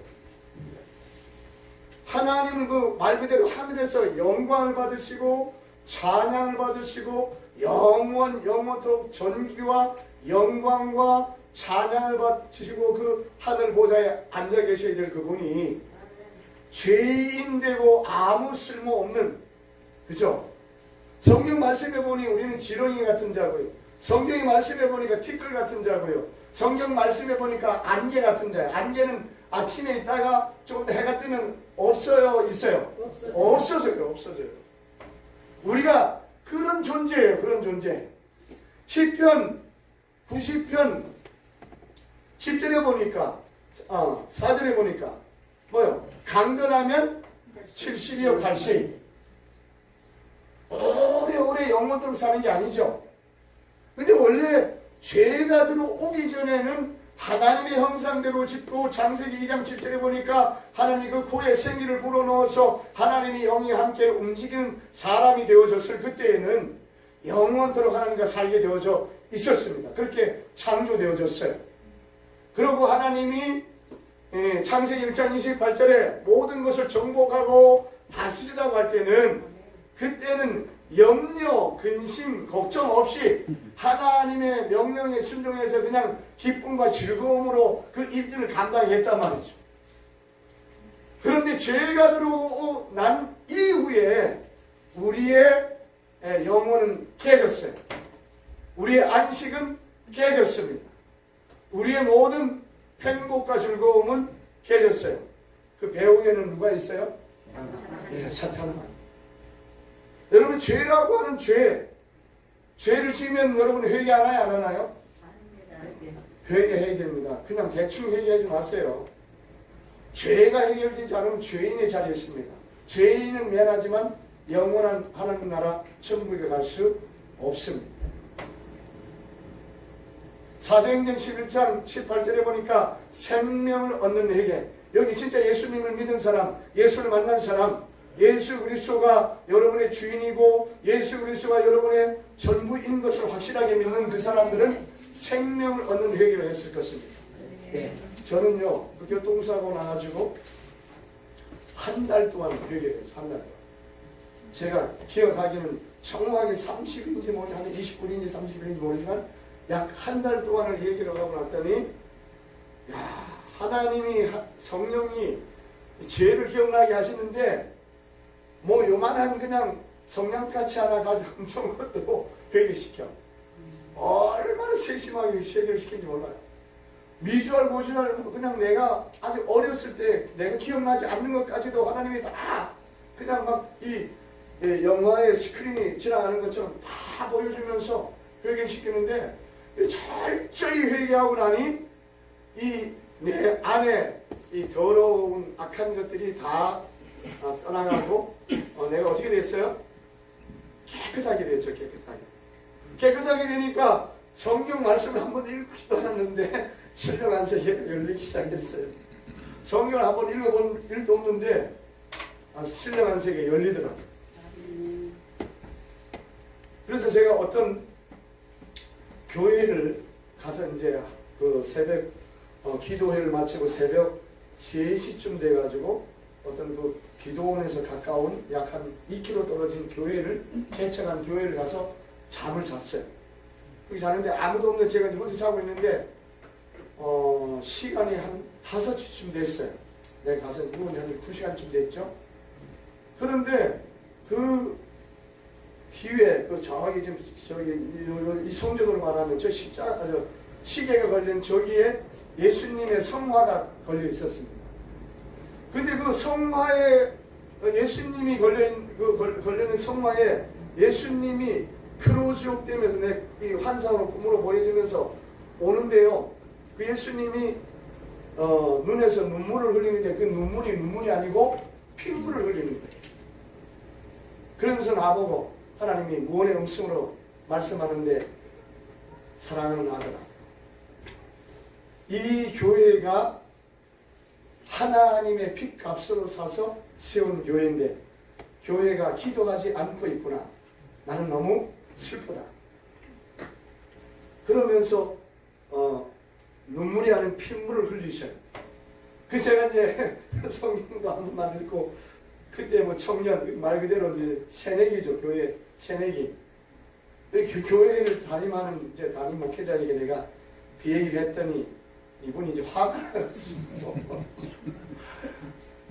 하나님은 그 말 그대로 하늘에서 영광을 받으시고 찬양을 받으시고 영원토록 존귀와 영광과 찬양을 받으시고 그 하늘 보좌에 앉아 계셔야 될 그분이 죄인되고 아무 쓸모없는, 그죠? 성경 말씀해 보니 우리는 지렁이 같은 자고요. 성경이 말씀해 보니까 티끌 같은 자고요. 성경 말씀해 보니까 안개 같은 자예요. 안개는 아침에 있다가 조금 더 해가 뜨면 없어요? 있어요? 없어져요. 우리가 그런 존재예요. 그런 존재. 시편 90편 10절에 보니까 4절에 보니까 뭐요? 강건하면 70이요 80. 오래오래 영원토록 사는 게 아니죠. 근데 원래 죄가 들어오기 전에는 하나님의 형상대로 짓고 창세기 2장 7절에 보니까 하나님이 그 코에 생기를 불어넣어서 하나님이 영이 함께 움직이는 사람이 되어졌을 그때에는 영원토록 하나님과 살게 되어져 있었습니다. 그렇게 창조되어졌어요. 그리고 하나님이 창세기 1장 28절에 모든 것을 정복하고 다스리라고 할 때는 그때는 염려, 근심, 걱정 없이 하나님의 명령에 순종해서 그냥 기쁨과 즐거움으로 그 일들을 감당했단 말이죠. 그런데 죄가 들어오고 난 이후에 우리의 영혼은 깨졌어요. 우리의 안식은 깨졌습니다. 우리의 모든 행복과 즐거움은 깨졌어요. 그 배후에는 누가 있어요? 사탄은. 여러분 죄라고 하는 죄를 지으면 여러분 회개하나요? 안 하나요? 회개해야 됩니다. 그냥 대충 회개하지 마세요. 죄가 해결되지 않으면 죄인의 자리에 있습니다. 죄인은 미안하지만 영원한 하나님 나라 천국에 갈 수 없습니다. 사도행전 11장 18절에 보니까 생명을 얻는 회개. 여기 진짜 예수님을 믿은 사람, 예수를 만난 사람, 예수 그리스도가 여러분의 주인이고 예수 그리스도가 여러분의 전부인 것을 확실하게 믿는 그 사람들은 생명을 얻는 회개를 했을 것입니다. 저는요, 그 교통사고 나가지고 한 달 동안 회개를 했어요. 한 달 동안. 제가 기억하기는 정확하게 30일인지 모르지, 한 29일인지 30일인지 모르지만 약 한 달 동안을 회개를 하고 났더니 하나님이 성령이 죄를 기억나게 하시는데 뭐 요만한 그냥 성냥같이 하나 가지고 엄청 것도 회개시켜. 얼마나 세심하게 회개시키는지 몰라요. 미주알 고주알 그냥 내가 아주 어렸을 때 내가 기억나지 않는 것까지도 하나님이 다 그냥 막 이 영화의 스크린이 지나가는 것처럼 다 보여주면서 회개시키는데 철저히 회개하고 나니 이 내 안에 이 더러운 악한 것들이 다 떠나가고 내가 어떻게 됐어요? 깨끗하게 됐죠. 깨끗하게 되니까 성경 말씀을 한번 읽지도 않았는데 신령 안색이 열리기 시작했어요. 성경을 한번 읽어본 일도 없는데 신령 안색이 열리더라고요. 그래서 제가 어떤 교회를 가서 이제 그 새벽 기도회를 마치고 새벽 3시쯤 돼가지고 어떤 그 기도원에서 가까운 약 한 2km 떨어진 교회를 개척한 교회를 가서 잠을 잤어요. 거기 자는데 아무도 없는데 제가 혼자 자고 있는데 시간이 한 5시쯤 됐어요. 내가 가서 누운 지 한 2시간쯤 됐죠. 그런데 그 뒤에 그 저기 지금 저기 이 성전으로 말하면 저 십자가 저 시계가 걸린 저기에 예수님의 성화가 걸려 있었습니다. 근데 그 성화에 예수님이 걸려있는 성화에 예수님이 크루지옥 되면서 이 환상으로 꿈으로 보여지면서 오는데요. 그 예수님이 눈에서 눈물을 흘리는데 그 눈물이 아니고 핏물을 흘리는 거예요. 그러면서 나보고 하나님이 무언의 음성으로 말씀하는데 사랑하는 아들아, 이 교회가 하나님의 핏값으로 사서 세운 교회인데 교회가 기도하지 않고 있구나. 나는 너무 슬프다. 그러면서 눈물이 아닌 핏물을 흘리셔요. 그 제가 이제 성경도 한 번만 읽고 그때 뭐 청년 말 그대로 이제 새내기죠. 교회 새내기. 교회를 담임하는 이제 담임 목회자에게 내가 그 얘기를 했더니 이분이 이제 화가 나가지고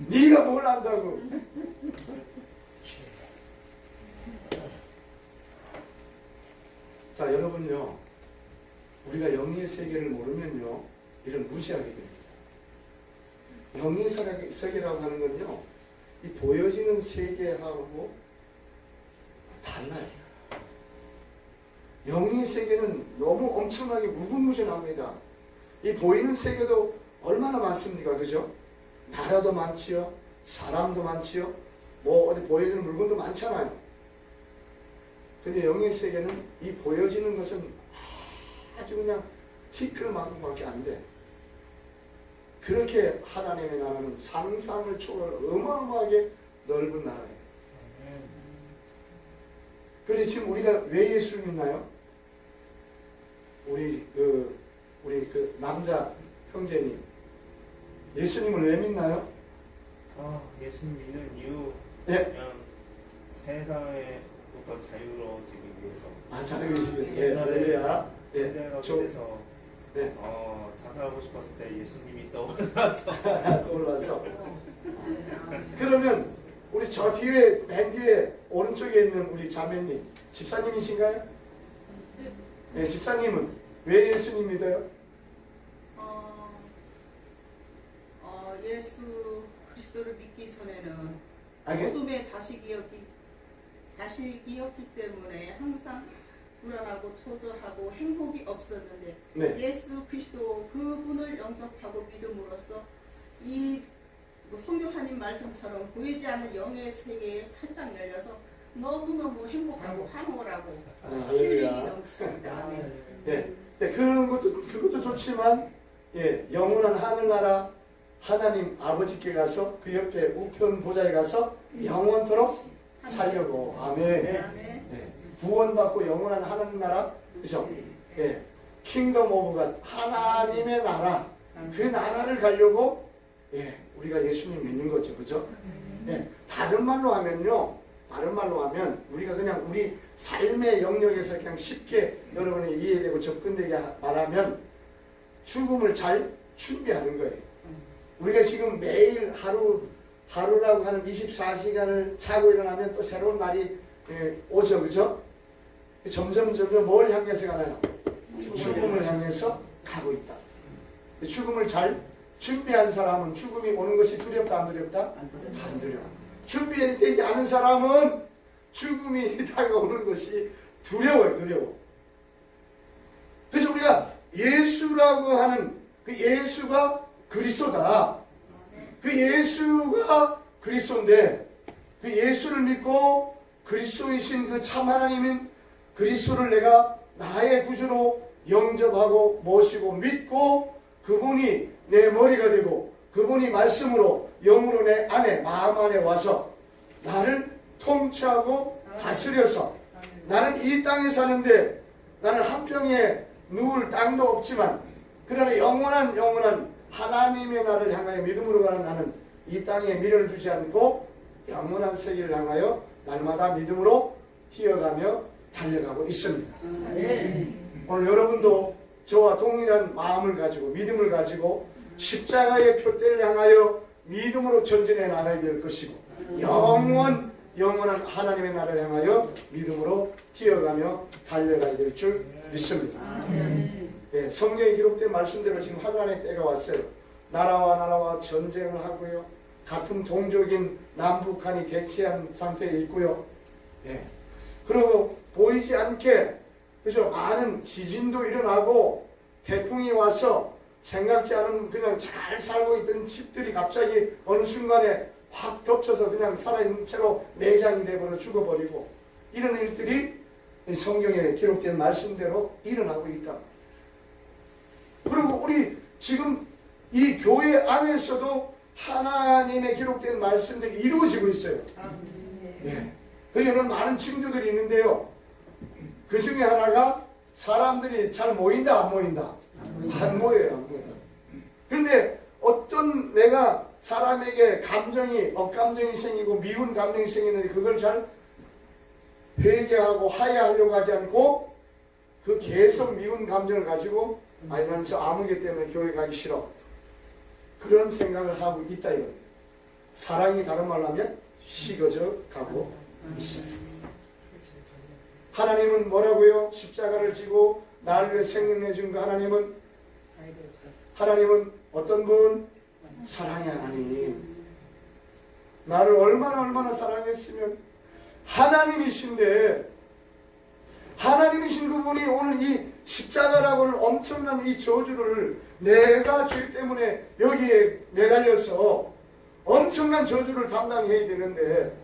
네가 뭘 안다고. 자, 여러분요, 우리가 영의 세계를 모르면요 이런 무시하게 됩니다. 영의 세계라고 하는 건요 이 보여지는 세계하고 달라요. 영의 세계는 너무 엄청나게 무궁무진합니다. 이 보이는 세계도 얼마나 많습니까? 그죠? 나라도 많지요. 사람도 많지요. 뭐 어디 보여지는 물건도 많잖아요. 근데 영의 세계는 이 보여지는 것은 아주 그냥 티끌만큼밖에 안 돼. 그렇게 하나님의 나라는 상상을 초월한 어마어마하게 넓은 나라예요. 그래서 지금 우리가 왜 예수를 믿나요? 우리 그 남자 형제님, 예수님을 왜 믿나요? 예수님 믿는 이유, 네. 그냥 세상에부터 자유로워지기 위해서. 아, 자유의식이 예, 할렐루야. 예, 그래서 네. 자살하고 싶었을 때 예수님이 떠올라서. 떠올라서. 그러면 우리 저 뒤에 맨 뒤에 오른쪽에 있는 우리 자매님, 집사님이신가요? 네, 집사님은 왜 예수님 믿어요? 예수 그리스도를 믿기 전에는 아니, 어둠의 자식이었기 때문에 항상 불안하고 초조하고 행복이 없었는데 네. 예수 그리스도 그분을 영접하고 믿음으로써 이 선교사님 말씀처럼 보이지 않는 영의 세계에 활짝 열려서 너무너무 행복하고 황홀하고 힐링이 넘칩니다. 예, 네, 그것도 좋지만, 예, 영원한 하늘나라 하나님 아버지께 가서 그 옆에 우편 보좌에 가서 영원토록 살려고. 아멘. 네, 구원받고 영원한 하늘나라, 그죠? 예, 킹덤 오브 갓, 하나님의 나라, 그 나라를 가려고, 예, 우리가 예수님 믿는 거죠, 그죠? 예, 다른 말로 하면 우리가 그냥 우리 삶의 영역에서 그냥 쉽게 여러분이 이해되고 접근되게 말하면 죽음을 잘 준비하는 거예요. 우리가 지금 매일 하루라고 하는 24시간을 자고 일어나면 또 새로운 날이 오죠, 그죠? 점점 뭘 향해서 가나요? 죽음을 향해서 가고 있다. 죽음을 잘 준비한 사람은 죽음이 오는 것이 두렵다, 안 두렵다? 안 두려워. 준비되지 않은 사람은 죽음이 다가오는 것이 두려워요, 두려워. 그래서 우리가 예수라고 하는 그 예수가 그리스도다. 그 예수가 그리스도인데 그 예수를 믿고 그리스도이신 그 참 하나님인 그리스도를 내가 나의 구주로 영접하고 모시고 믿고 그분이 내 머리가 되고 그분이 말씀으로 영으로 내 안에 마음 안에 와서 나를 통치하고 다스려서 나는 이 땅에 사는데 나는 한평에 누울 땅도 없지만 그러나 영원한 하나님의 나라를 향하여 믿음으로 가는 나는 이 땅에 미련을 두지 않고 영원한 세계를 향하여 날마다 믿음으로 뛰어가며 달려가고 있습니다. 오늘 여러분도 저와 동일한 마음을 가지고 믿음을 가지고 십자가의 표대를 향하여 믿음으로 전진해 나가야 될 것이고 영원한 하나님의 나라를 향하여 믿음으로 뛰어가며 달려가야 될 줄 믿습니다. 예, 성경에 기록된 말씀대로 지금 환란의 때가 왔어요. 나라와 전쟁을 하고요. 같은 동족인 남북한이 대치한 상태에 있고요. 예. 그리고 보이지 않게 그죠? 많은 지진도 일어나고 태풍이 와서 생각지 않은 그냥 잘 살고 있던 집들이 갑자기 어느 순간에 확 덮쳐서 그냥 살아있는 채로 내장이 되버려 죽어버리고 이런 일들이 성경에 기록된 말씀대로 일어나고 있다. 그리고 우리 지금 이 교회 안에서도 하나님의 기록된 말씀들이 이루어지고 있어요. 예. 그리고 이런 많은 징조들이 있는데요. 그 중에 하나가 사람들이 잘 모인다 안 모인다? 안 모여요. 안 모여요. 그런데 어떤 내가 사람에게 감정이 억감정이 생기고 미운 감정이 생기는데 그걸 잘 회개하고 화해하려고 하지 않고 그 계속 미운 감정을 가지고 아니 난 저 아무개 때문에 교회 가기 싫어 그런 생각을 하고 있다 이거예요. 사랑이 다른 말로 하면 식어져 가고 있어요. 하나님은 뭐라고요? 십자가를 지고 나를 위해 생명 내준 그 하나님은 어떤 분? 사랑의 하나님. 나를 얼마나 사랑했으면 하나님이신데 하나님이신 그분이 오늘 이 십자가라고 하는 엄청난 이 저주를 내가 죄 때문에 여기에 매달려서 엄청난 저주를 담당해야 되는데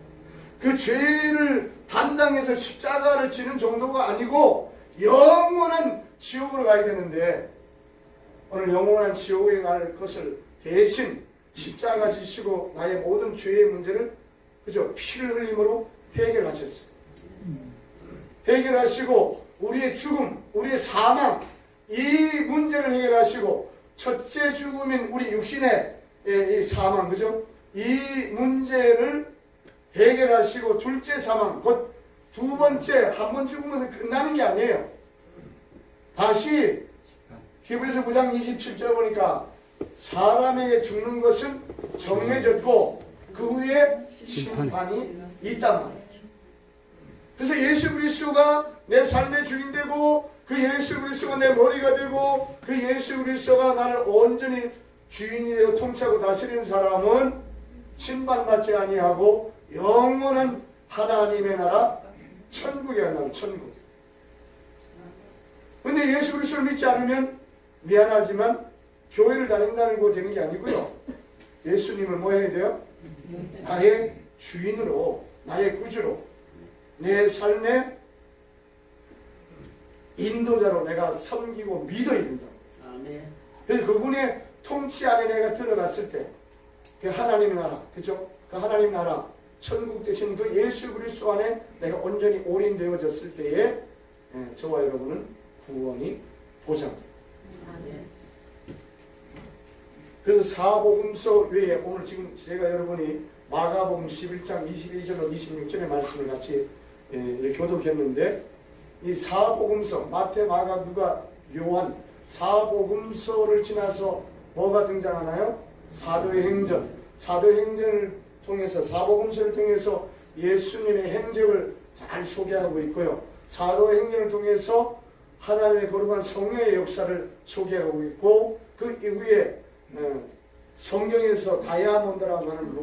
그 죄를 담당해서 십자가를 지는 정도가 아니고 영원한 지옥으로 가야 되는데 오늘 영원한 지옥에 갈 것을 대신 십자가 지시고 나의 모든 죄의 문제를 그죠? 피를 흘림으로 해결하셨어요. 해결하시고 우리의 죽음, 우리의 사망 이 문제를 해결하시고 첫째 죽음인 우리 육신의 이 사망 그죠? 이 문제를 해결하시고 둘째 사망 곧 두 번째 한 번 죽으면서 끝나는 게 아니에요. 다시 히브리서 9장 27절 보니까 사람에게 죽는 것은 정해졌고 그 후에 심판이 있단 말이에요. 그래서 예수 그리스도가 내 삶의 주인 되고 그 예수 그리스도가 내 머리가 되고 그 예수 그리스도가 나를 온전히 주인이 되고 통치하고 다스리는 사람은 심판받지 아니하고 영원한 하나님의 나라 천국에 간다고 천국. 근데 예수 그리스도를 믿지 않으면 미안하지만 교회를 다닌다는 거 되는 게 아니고요. 예수님을 뭐 해야 돼요? 나의 주인으로 나의 구주로 내 삶의 인도자로 내가 섬기고 믿어야 된다고. 그래서 그분의 통치 안에 내가 들어갔을 때 그 하나님의 나라, 그죠? 그 하나님 나라, 천국 대신 그 예수 그리스도 안에 내가 온전히 올인되어졌을 때에 저와 여러분은 구원이 보장돼요. 그래서 사복음서 외에 오늘 지금 제가 여러분이 마가복음 11장 22절로 26절의 말씀을 같이 이렇게 교독했는데 이 사복음서 마태, 마가, 누가, 요한 사복음서를 지나서 뭐가 등장하나요? 사도의 행전. 사도의 행전을 통해서 사복음서를 통해서 예수님의 행적을 잘 소개하고 있고요. 사도의 행전을 통해서 하나님의 거룩한 성령의 역사를 소개하고 있고 그 이후에 성경에서 다이아몬드라고 하는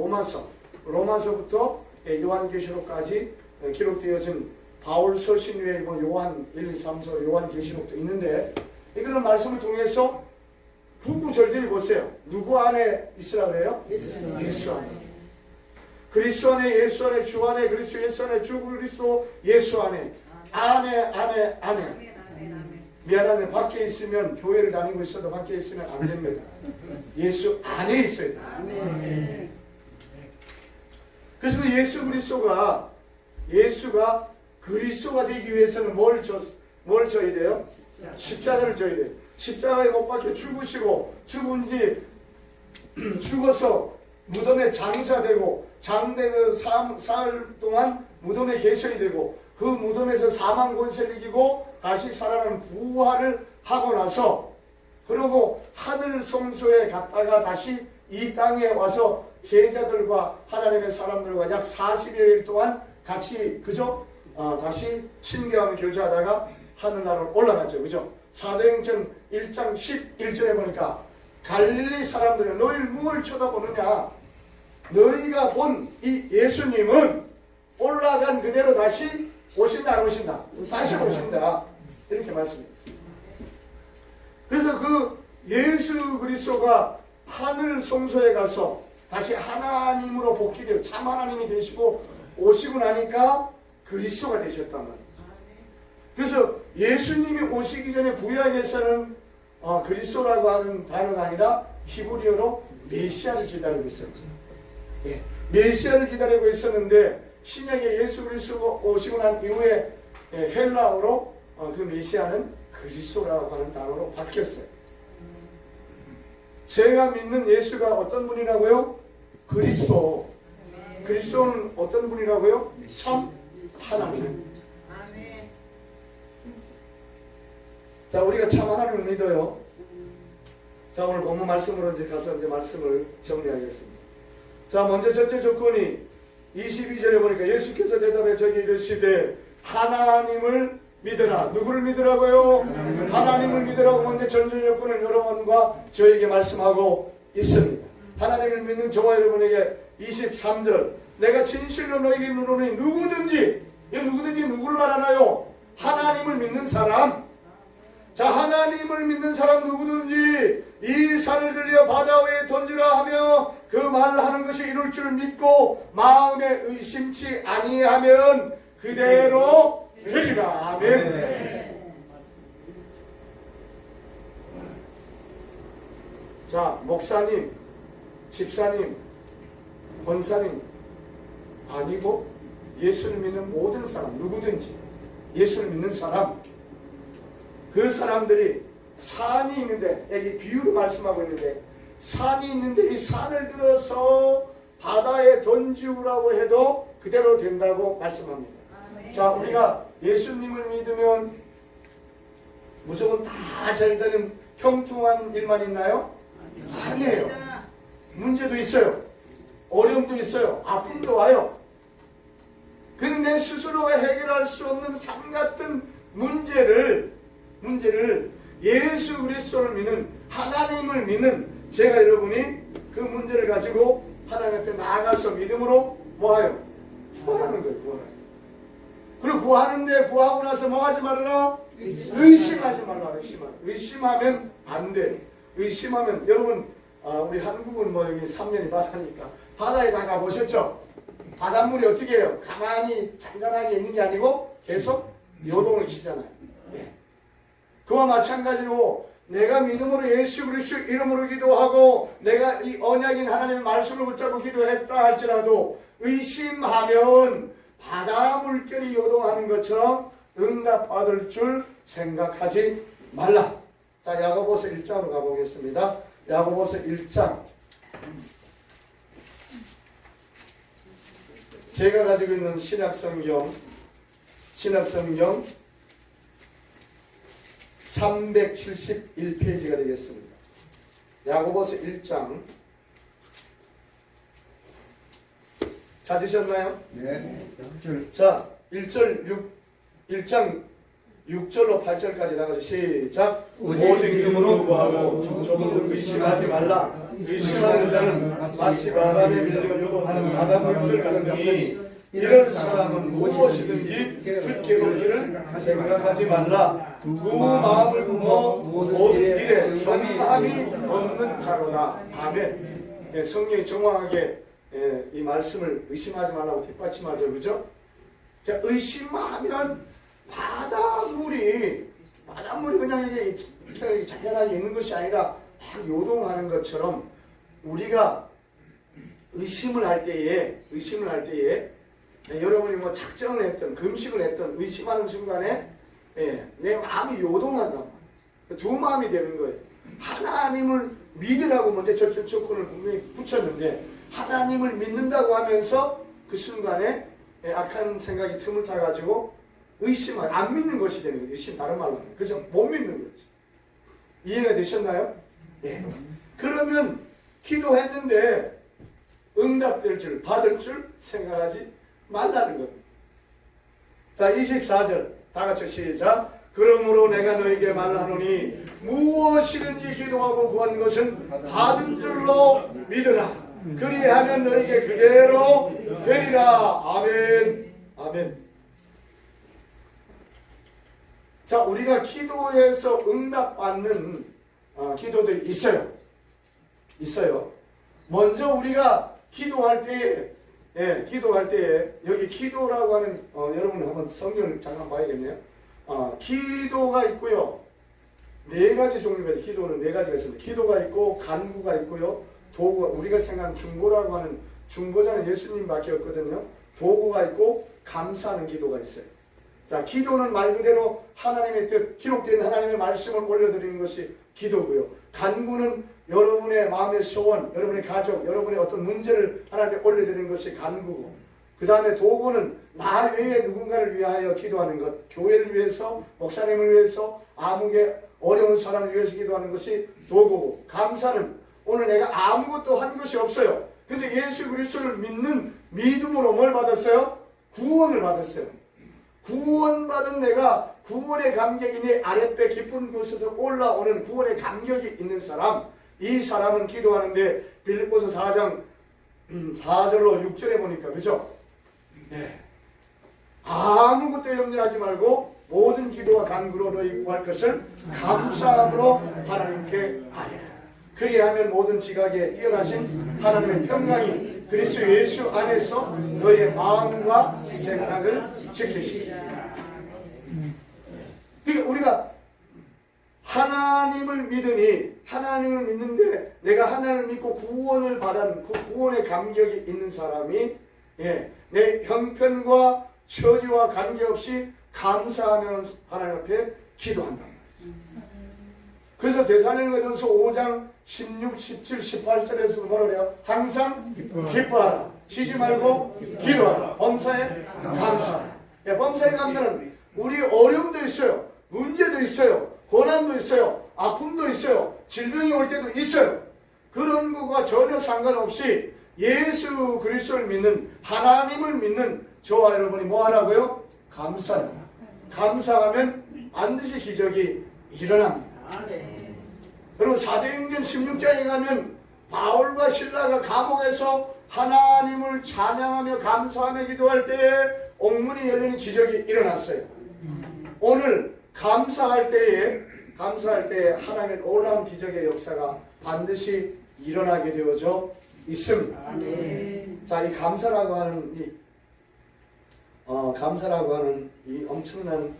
로마서부터 요한계시록까지 기록되어진 바울 서신 외에 뭐 요한 1, 2, 3서 요한계시록도 있는데 이런 말씀을 통해서 구구절절히 보세요. 누구 안에 있으라 그래요? 예수 안에. 그리스도 안에, 예수 안에, 주 안에, 그리스도 예수 안에, 주 그리스도 예수 안에. 안에. 미안한데 밖에 있으면 교회를 다니고 있어도 밖에 있으면 안 됩니다. 예수 안에 있어야 돼요. 그래서 그 예수가 그리스도가 되기 위해서는 뭘 져야 돼요? 십자가를 져야 돼요. 십자가에 못 박혀 죽으시고 죽어서 무덤에 장사되고 장대에서 사흘 동안 무덤에 계셔야 되고 그 무덤에서 사망 권세를 이기고 다시 살아나는 부활을 하고 나서 그리고 하늘 성소에 갔다가 다시 이 땅에 와서 제자들과 하나님의 사람들과 약 40여일 동안 같이 그죠? 다시 친교하며 교제하다가 하늘나라로 올라갔죠. 그죠? 사도행전 1장 11절에 보니까 갈릴리 사람들은 너희를 무엇을 쳐다보느냐? 너희가 본 이 예수님은 올라간 그대로 다시 오신다 안 오신다? 다시 오신다. 이렇게 말씀했어요. 그래서 그 예수 그리스도가 하늘 성소에 가서 다시 하나님으로 복귀되어 참 하나님이 되시고 오시고 나니까 그리스도가 되셨단 말이에요. 그래서 예수님이 오시기 전에 구약에서는 그리스도라고 하는 단어가 아니라 히브리어로 메시아를 기다리고 있었죠. 예, 메시아를 기다리고 있었는데 신약에 예수 그리스도가 오시고 난 이후에 헬라어로 그 메시아는 그리스도라고 하는 단어로 바뀌었어요. 제가 믿는 예수가 어떤 분이라고요? 그리스도. 그리스도는 어떤 분이라고요? 참 하나님. 자, 우리가 참 하나님을 믿어요. 자, 오늘 본문 말씀으로 이제 가서 이제 말씀을 정리하겠습니다. 자, 먼저 첫째 조건이 22절에 보니까 예수께서 대답해 저에게 이르시되 하나님을 믿으라. 누구를 믿으라고요? 하나님을 믿으라고 먼저 전제 조건을 여러분과 저에게 말씀하고 있습니다. 하나님을 믿는 저와 여러분에게 23절 내가 진실로 너에게 이르노니 누구든지 누구를 말하나요? 하나님을 믿는 사람. 자, 하나님을 믿는 사람 누구든지 이 산을 들려 바다 위에 던지라 하며 그 말을 하는 것이 이룰 줄 믿고 마음에 의심치 아니하면 그대로 되리라. 아멘. 자, 목사님, 집사님, 권사님 아니고 예수를 믿는 모든 사람 누구든지 예수를 믿는 사람 그 사람들이 산이 있는데 여기 비유로 말씀하고 있는데 산이 있는데 이 산을 들어서 바다에 던지우라고 해도 그대로 된다고 말씀합니다. 자, 우리가 예수님을 믿으면 무조건 다 잘 되는 평통한 일만 있나요? 아니에요. 문제도 있어요. 어려움도 있어요. 아픔도 와요. 그런데 내 스스로가 해결할 수 없는 삶 같은 문제를 예수 그리스도를 믿는 하나님을 믿는 제가 여러분이 그 문제를 가지고 하나님 앞에 나아가서 믿음으로 뭐하요? 구하라는 거예요. 구하라. 그리고 구하는데 구하고 나서 뭐 하지 말아라? 의심하지 말라. 의심하면 안 돼. 의심하면 여러분 우리 한국은 뭐 여기 3년이 바다니까 바다에 다 가보셨죠? 바닷물이 어떻게 해요? 가만히 잔잔하게 있는 게 아니고 계속 요동을 치잖아요. 네. 그와 마찬가지로 내가 믿음으로 예수 그리스도 이름으로 기도하고 내가 이 언약인 하나님의 말씀을 붙잡고 기도했다 할지라도 의심하면 바다 물결이 요동하는 것처럼 응답받을 줄 생각하지 말라. 자, 야고보서 1장으로 가보겠습니다. 야고보서 1장. 제가 가지고 있는 신약성경 371페이지가 되겠습니다. 야고보서 1장. 찾으셨나요? 네. 자, 1장 6절로 8절까지 나가서 시작. 오직 믿음으로 구하고 조금도 의심하지 말라. 의심하는 자는 마치 바람에 밀려 요동하는 바다 물결 같으니 이런 사람은 무엇이든지 주께 얻기를 생각하지 말라. 두 마음을 품어 모든 일에 정함이 없는 자로다. 아멘. 예, 성경이 정확하게 이 말씀을 의심하지 말라고 뒷받침하죠. 그죠? 자, 의심하면 바닷물이 그냥 이렇게 잔잔하게 있는 것이 아니라 막 요동하는 것처럼 우리가 의심을 할 때에 여러분이 뭐 작정을 했던 금식을 했던 의심하는 순간에 내 마음이 요동한단 말이에요. 두 마음이 되는 거예요. 하나님을 믿으라고 먼저 조건을 분명히 붙였는데 하나님을 믿는다고 하면서 그 순간에 악한 생각이 틈을 타가지고 의심을 안 믿는 것이 되는 거예요. 의심 다른 말로 하면 그죠? 못 믿는 거지. 이해가 되셨나요? 예. 그러면 기도했는데 응답될 줄, 받을 줄 생각하지 말라는 겁니다. 자, 24절 다 같이 시작. 그러므로 내가 너에게 말하노니 무엇이든지 기도하고 구한 것은 받은 줄로 믿으라. 그리하면 너에게 그대로 되리라. 아멘. 아멘. 자, 우리가 기도해서 응답받는 기도들이 있어요. 있어요. 먼저 우리가 기도할 때에, 여기 기도라고 하는, 여러분 한번 성경을 잠깐 봐야겠네요. 기도가 있고요. 네 가지 종류가 있어요. 기도는 네 가지가 있습니다. 기도가 있고, 간구가 있고요. 도구가, 우리가 생각하는 중보라고 하는, 중보자는 예수님밖에 없거든요. 도구가 있고, 감사하는 기도가 있어요. 자, 기도는 말 그대로 하나님의 뜻, 기록된 하나님의 말씀을 올려드리는 것이 기도고요. 간구는 여러분의 마음의 소원, 여러분의 가족, 여러분의 어떤 문제를 하나님께 올려드리는 것이 간구고, 그 다음에 도구는 나 외에 누군가를 위하여 기도하는 것, 교회를 위해서, 목사님을 위해서, 아무개 어려운 사람을 위해서 기도하는 것이 도구고, 감사는 오늘 내가 아무것도 한 것이 없어요. 근데 예수 그리스도를 믿는 믿음으로 뭘 받았어요? 구원을 받았어요. 구원받은 내가 구원의 감격이 내 아랫배 깊은 곳에서 올라오는 구원의 감격이 있는 사람, 이 사람은 기도하는데 빌립보서 4장 4절로 6절에 보니까 그죠? 네. 아무것도 염려하지 말고 모든 기도와 간구로 너희 구할 것을 감사함으로 하나님께 아뢰라. 그리하면 모든 지각에 뛰어나신 하나님의 평강이 그리스도 예수 안에서 너희의 마음과 생각을 지키시리라. 그러니까 우리가 하나님을 믿으니, 하나님을 믿는데 내가 하나님을 믿고 구원을 받은 그 구원의 감격이 있는 사람이 내 형편과 처지와 관계없이 감사하며 하나님 앞에 기도한단 말이죠. 그래서 데살로니가전서 5장 16, 17, 18절에서 뭐라 그래요? 항상 기뻐하라. 쉬지 말고 기도하라. 범사에 감사하라. 범사에 감사는 우리 어려움도 있어요. 문제도 있어요. 고난도 있어요. 아픔도 있어요. 질병이 올 때도 있어요. 그런 것과 전혀 상관없이 예수 그리스도를 믿는, 하나님을 믿는 저와 여러분이 뭐 하라고요? 감사합니다. 감사하면 반드시 기적이 일어납니다. 여러분 사도행전 16장에 가면 바울과 실라가 감옥에서 하나님을 찬양하며 감사하며 기도할 때에 옥문이 열리는 기적이 일어났어요. 오늘 감사할 때에 하나님의 놀라운 기적의 역사가 반드시 일어나게 되어져 있습니다. 자, 이 감사라고 하는 이 엄청난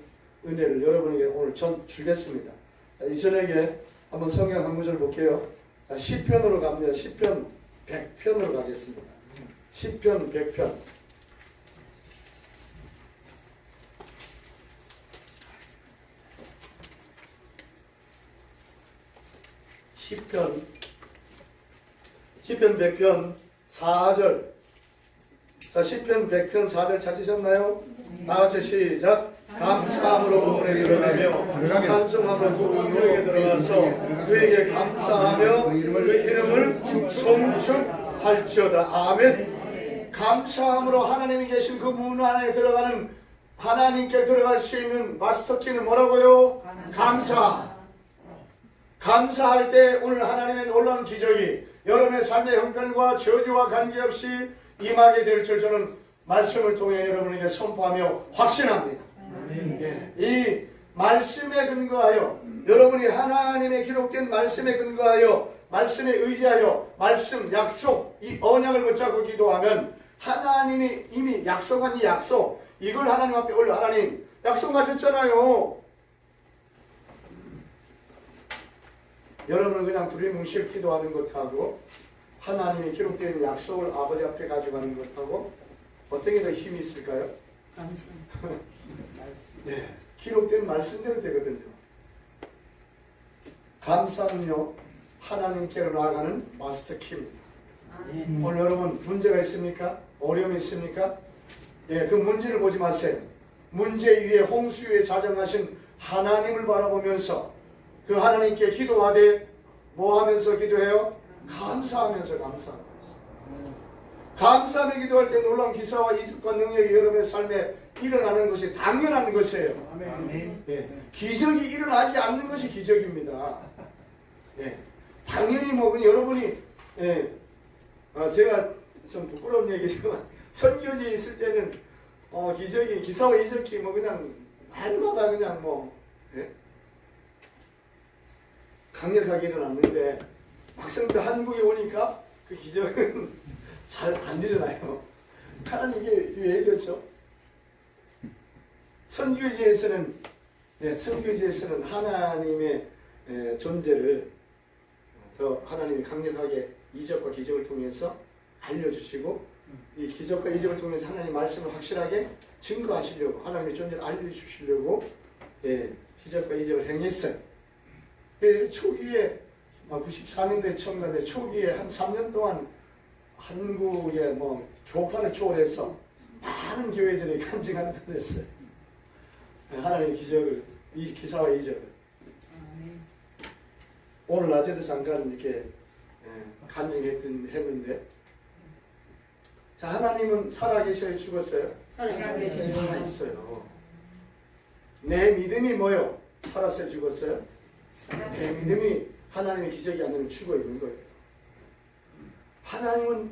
은혜를 여러분에게 오늘 전 주겠습니다. 자, 이 저녁에 한번 성경 한 구절 볼게요. 자, 시편으로 갑니다. 시편 100편으로 가겠습니다. 시편 100편. 시편 100편 4절. 자, 시편 100편 4절 찾으셨나요? 다같이 시작. 감사함으로 그분에게 들어가며 찬송함으로 그 묘에게 들어가서 그에게 감사하며 그 이름을 송축할지어다. 아멘. 감사함으로 하나님이 계신 그 문 안에 들어가는, 하나님께 들어갈 수 있는 마스터키는 뭐라고요? 감사. 감사할 때 오늘 하나님의 놀라운 기적이 여러분의 삶의 형편과 저주와 관계없이 임하게 될 줄 저는 말씀을 통해 여러분에게 선포하며 확신합니다. 이 말씀에 근거하여, 여러분이 하나님의 기록된 말씀에 근거하여, 말씀에 의지하여, 말씀, 약속, 이 언약을 붙잡고 기도하면 하나님이 이미 약속한 이 약속, 이걸 하나님 앞에 올려. 하나님 약속하셨잖아요. 여러분은 그냥 두리뭉실 기도하는 것하고 하나님이 기록된 약속을 아버지 앞에 가져가는 것하고 어떤 게 더 힘이 있을까요? 감사. 네, 기록된 말씀대로 되거든요. 감사는요, 하나님께로 나아가는 마스터키입니다. 오늘 여러분 문제가 있습니까? 어려움이 있습니까? 네, 그 문제를 보지 마세요. 문제 위에 홍수 위에 자정하신 하나님을 바라보면서 그 하나님께 기도하되 뭐 하면서 기도해요? 감사하면서 감사하면서. 감사하며 기도할 때 놀라운 기사와 이적과 능력이 여러분의 삶에 일어나는 것이 당연한 것이에요. 아멘. 예, 기적이 일어나지 않는 것이 기적입니다. 예, 당연히 뭐 그냥 여러분이 예, 제가 좀 부끄러운 얘기지만 선교지에 있을 때는 기적이 기사와 이적이 뭐 그냥 날마다 그냥 뭐 예? 강력하게 일어났는데 막상 또 한국에 오니까 그 기적은 잘 안 일어나요. 하나님 이게 왜 이렇죠? 선교지에서는 하나님의 존재를 더 하나님이 강력하게 이적과 기적을 통해서 알려주시고 이 기적과 이적을 통해서 하나님 말씀을 확실하게 증거하시려고 하나님의 존재를 알려주시려고 기적과 이적을 행했어요. 초기에 94년도에 처음 갔는데 초기에 한 3년 동안 한국의 뭐 교파를 초월해서 많은 교회들이 간증하는 듯 했어요. 하나님의 기적을, 이 기사와 이적을. 오늘 낮에도 잠깐 이렇게 간증했는데, 자, 하나님은 살아계셔요, 죽었어요? 살아계셔요. 살아있어요. 내 믿음이 뭐요? 살았어요, 죽었어요? 내 믿음이 하나님의 기적이 아니면 죽어 있는 거예요. 하나님은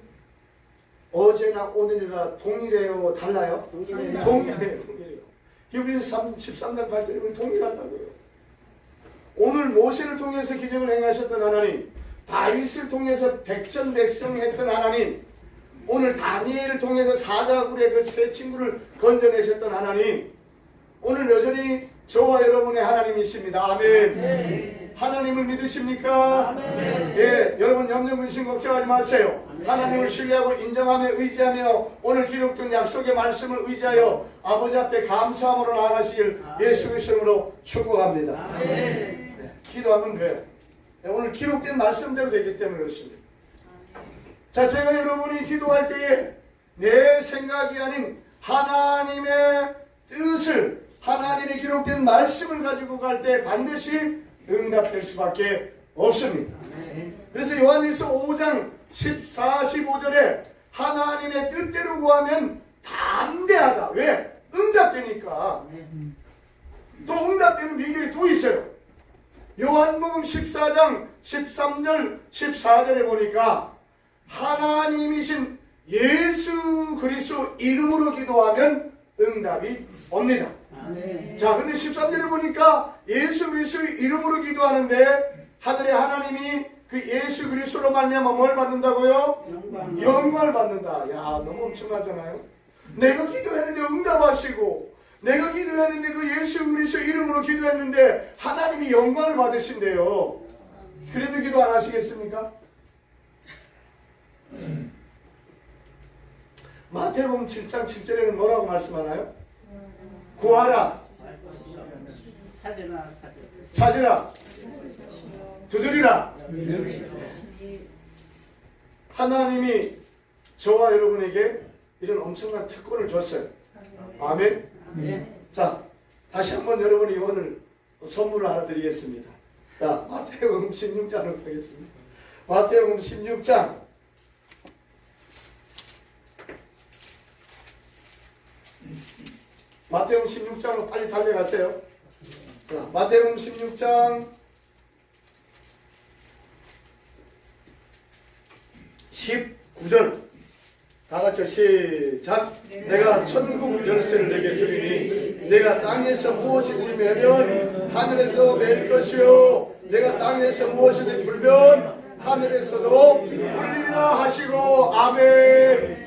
어제나 오늘이나 동일해요, 달라요? 동일해요. 히브리서 13장 8절에 동일하다고요. 오늘 모세를 통해서 기적을 행하셨던 하나님, 다윗을 통해서 백전백승했던 하나님, 오늘 다니엘을 통해서 사자굴의 그 세 친구를 건져내셨던 하나님, 오늘 여전히 저와 여러분의 하나님이십니다. 아멘. 네. 하나님을 믿으십니까? 아멘. 예, 여러분 염려 근심 걱정하지 마세요. 하나님을 신뢰하고 인정하며 의지하며 오늘 기록된 약속의 말씀을 의지하여 아버지 앞에 감사함으로 나아가시길 예수 그리스도로 축복합니다. 네, 기도하면 돼요. 네, 오늘 기록된 말씀대로 되기 때문에 그렇습니다. 자, 제가 여러분이 기도할 때에 내 생각이 아닌 하나님의 뜻을, 하나님의 기록된 말씀을 가지고 갈 때 반드시 응답될 수밖에 없습니다. 그래서 요한일서 5장 14, 15절에 하나님의 뜻대로 구하면 담대하다. 왜? 응답되니까. 또 응답되는 비결이 또 있어요. 요한복음 14장 13절 14절에 보니까 하나님이신 예수 그리스도 이름으로 기도하면 응답이 옵니다. 자, 근데 13절에 보니까 예수 그리스도의 이름으로 기도하는데 하늘의 하나님이 그 예수 그리스도로 말미암아 뭘 받는다고요? 영광을 받는다. 야, 너무 엄청나잖아요. 내가 기도했는데 응답하시고, 내가 기도했는데 그 예수 그리스도 이름으로 기도했는데 하나님이 영광을 받으신대요. 그래도 기도 안 하시겠습니까? 마태복음 7장 7절에는 뭐라고 말씀하나요? 구하라, 찾으라, 두드리라. 하나님이 저와 여러분에게 이런 엄청난 특권을 줬어요. 아멘. 자, 다시 한번 여러분이 오늘 선물을 하나 드리겠습니다. 자, 마태복음 16장으로 가겠습니다. 마태복음 16장 마태복음 16장으로 빨리 달려가세요. 자, 마태복음 16장 19절 다 같이 시작. 내가 천국 열쇠를 내게 주리니 내가 땅에서 무엇이든지 매면 하늘에서 맬 것이요 내가 땅에서 무엇이든지 불면 하늘에서도 불리라 하시고. 아멘.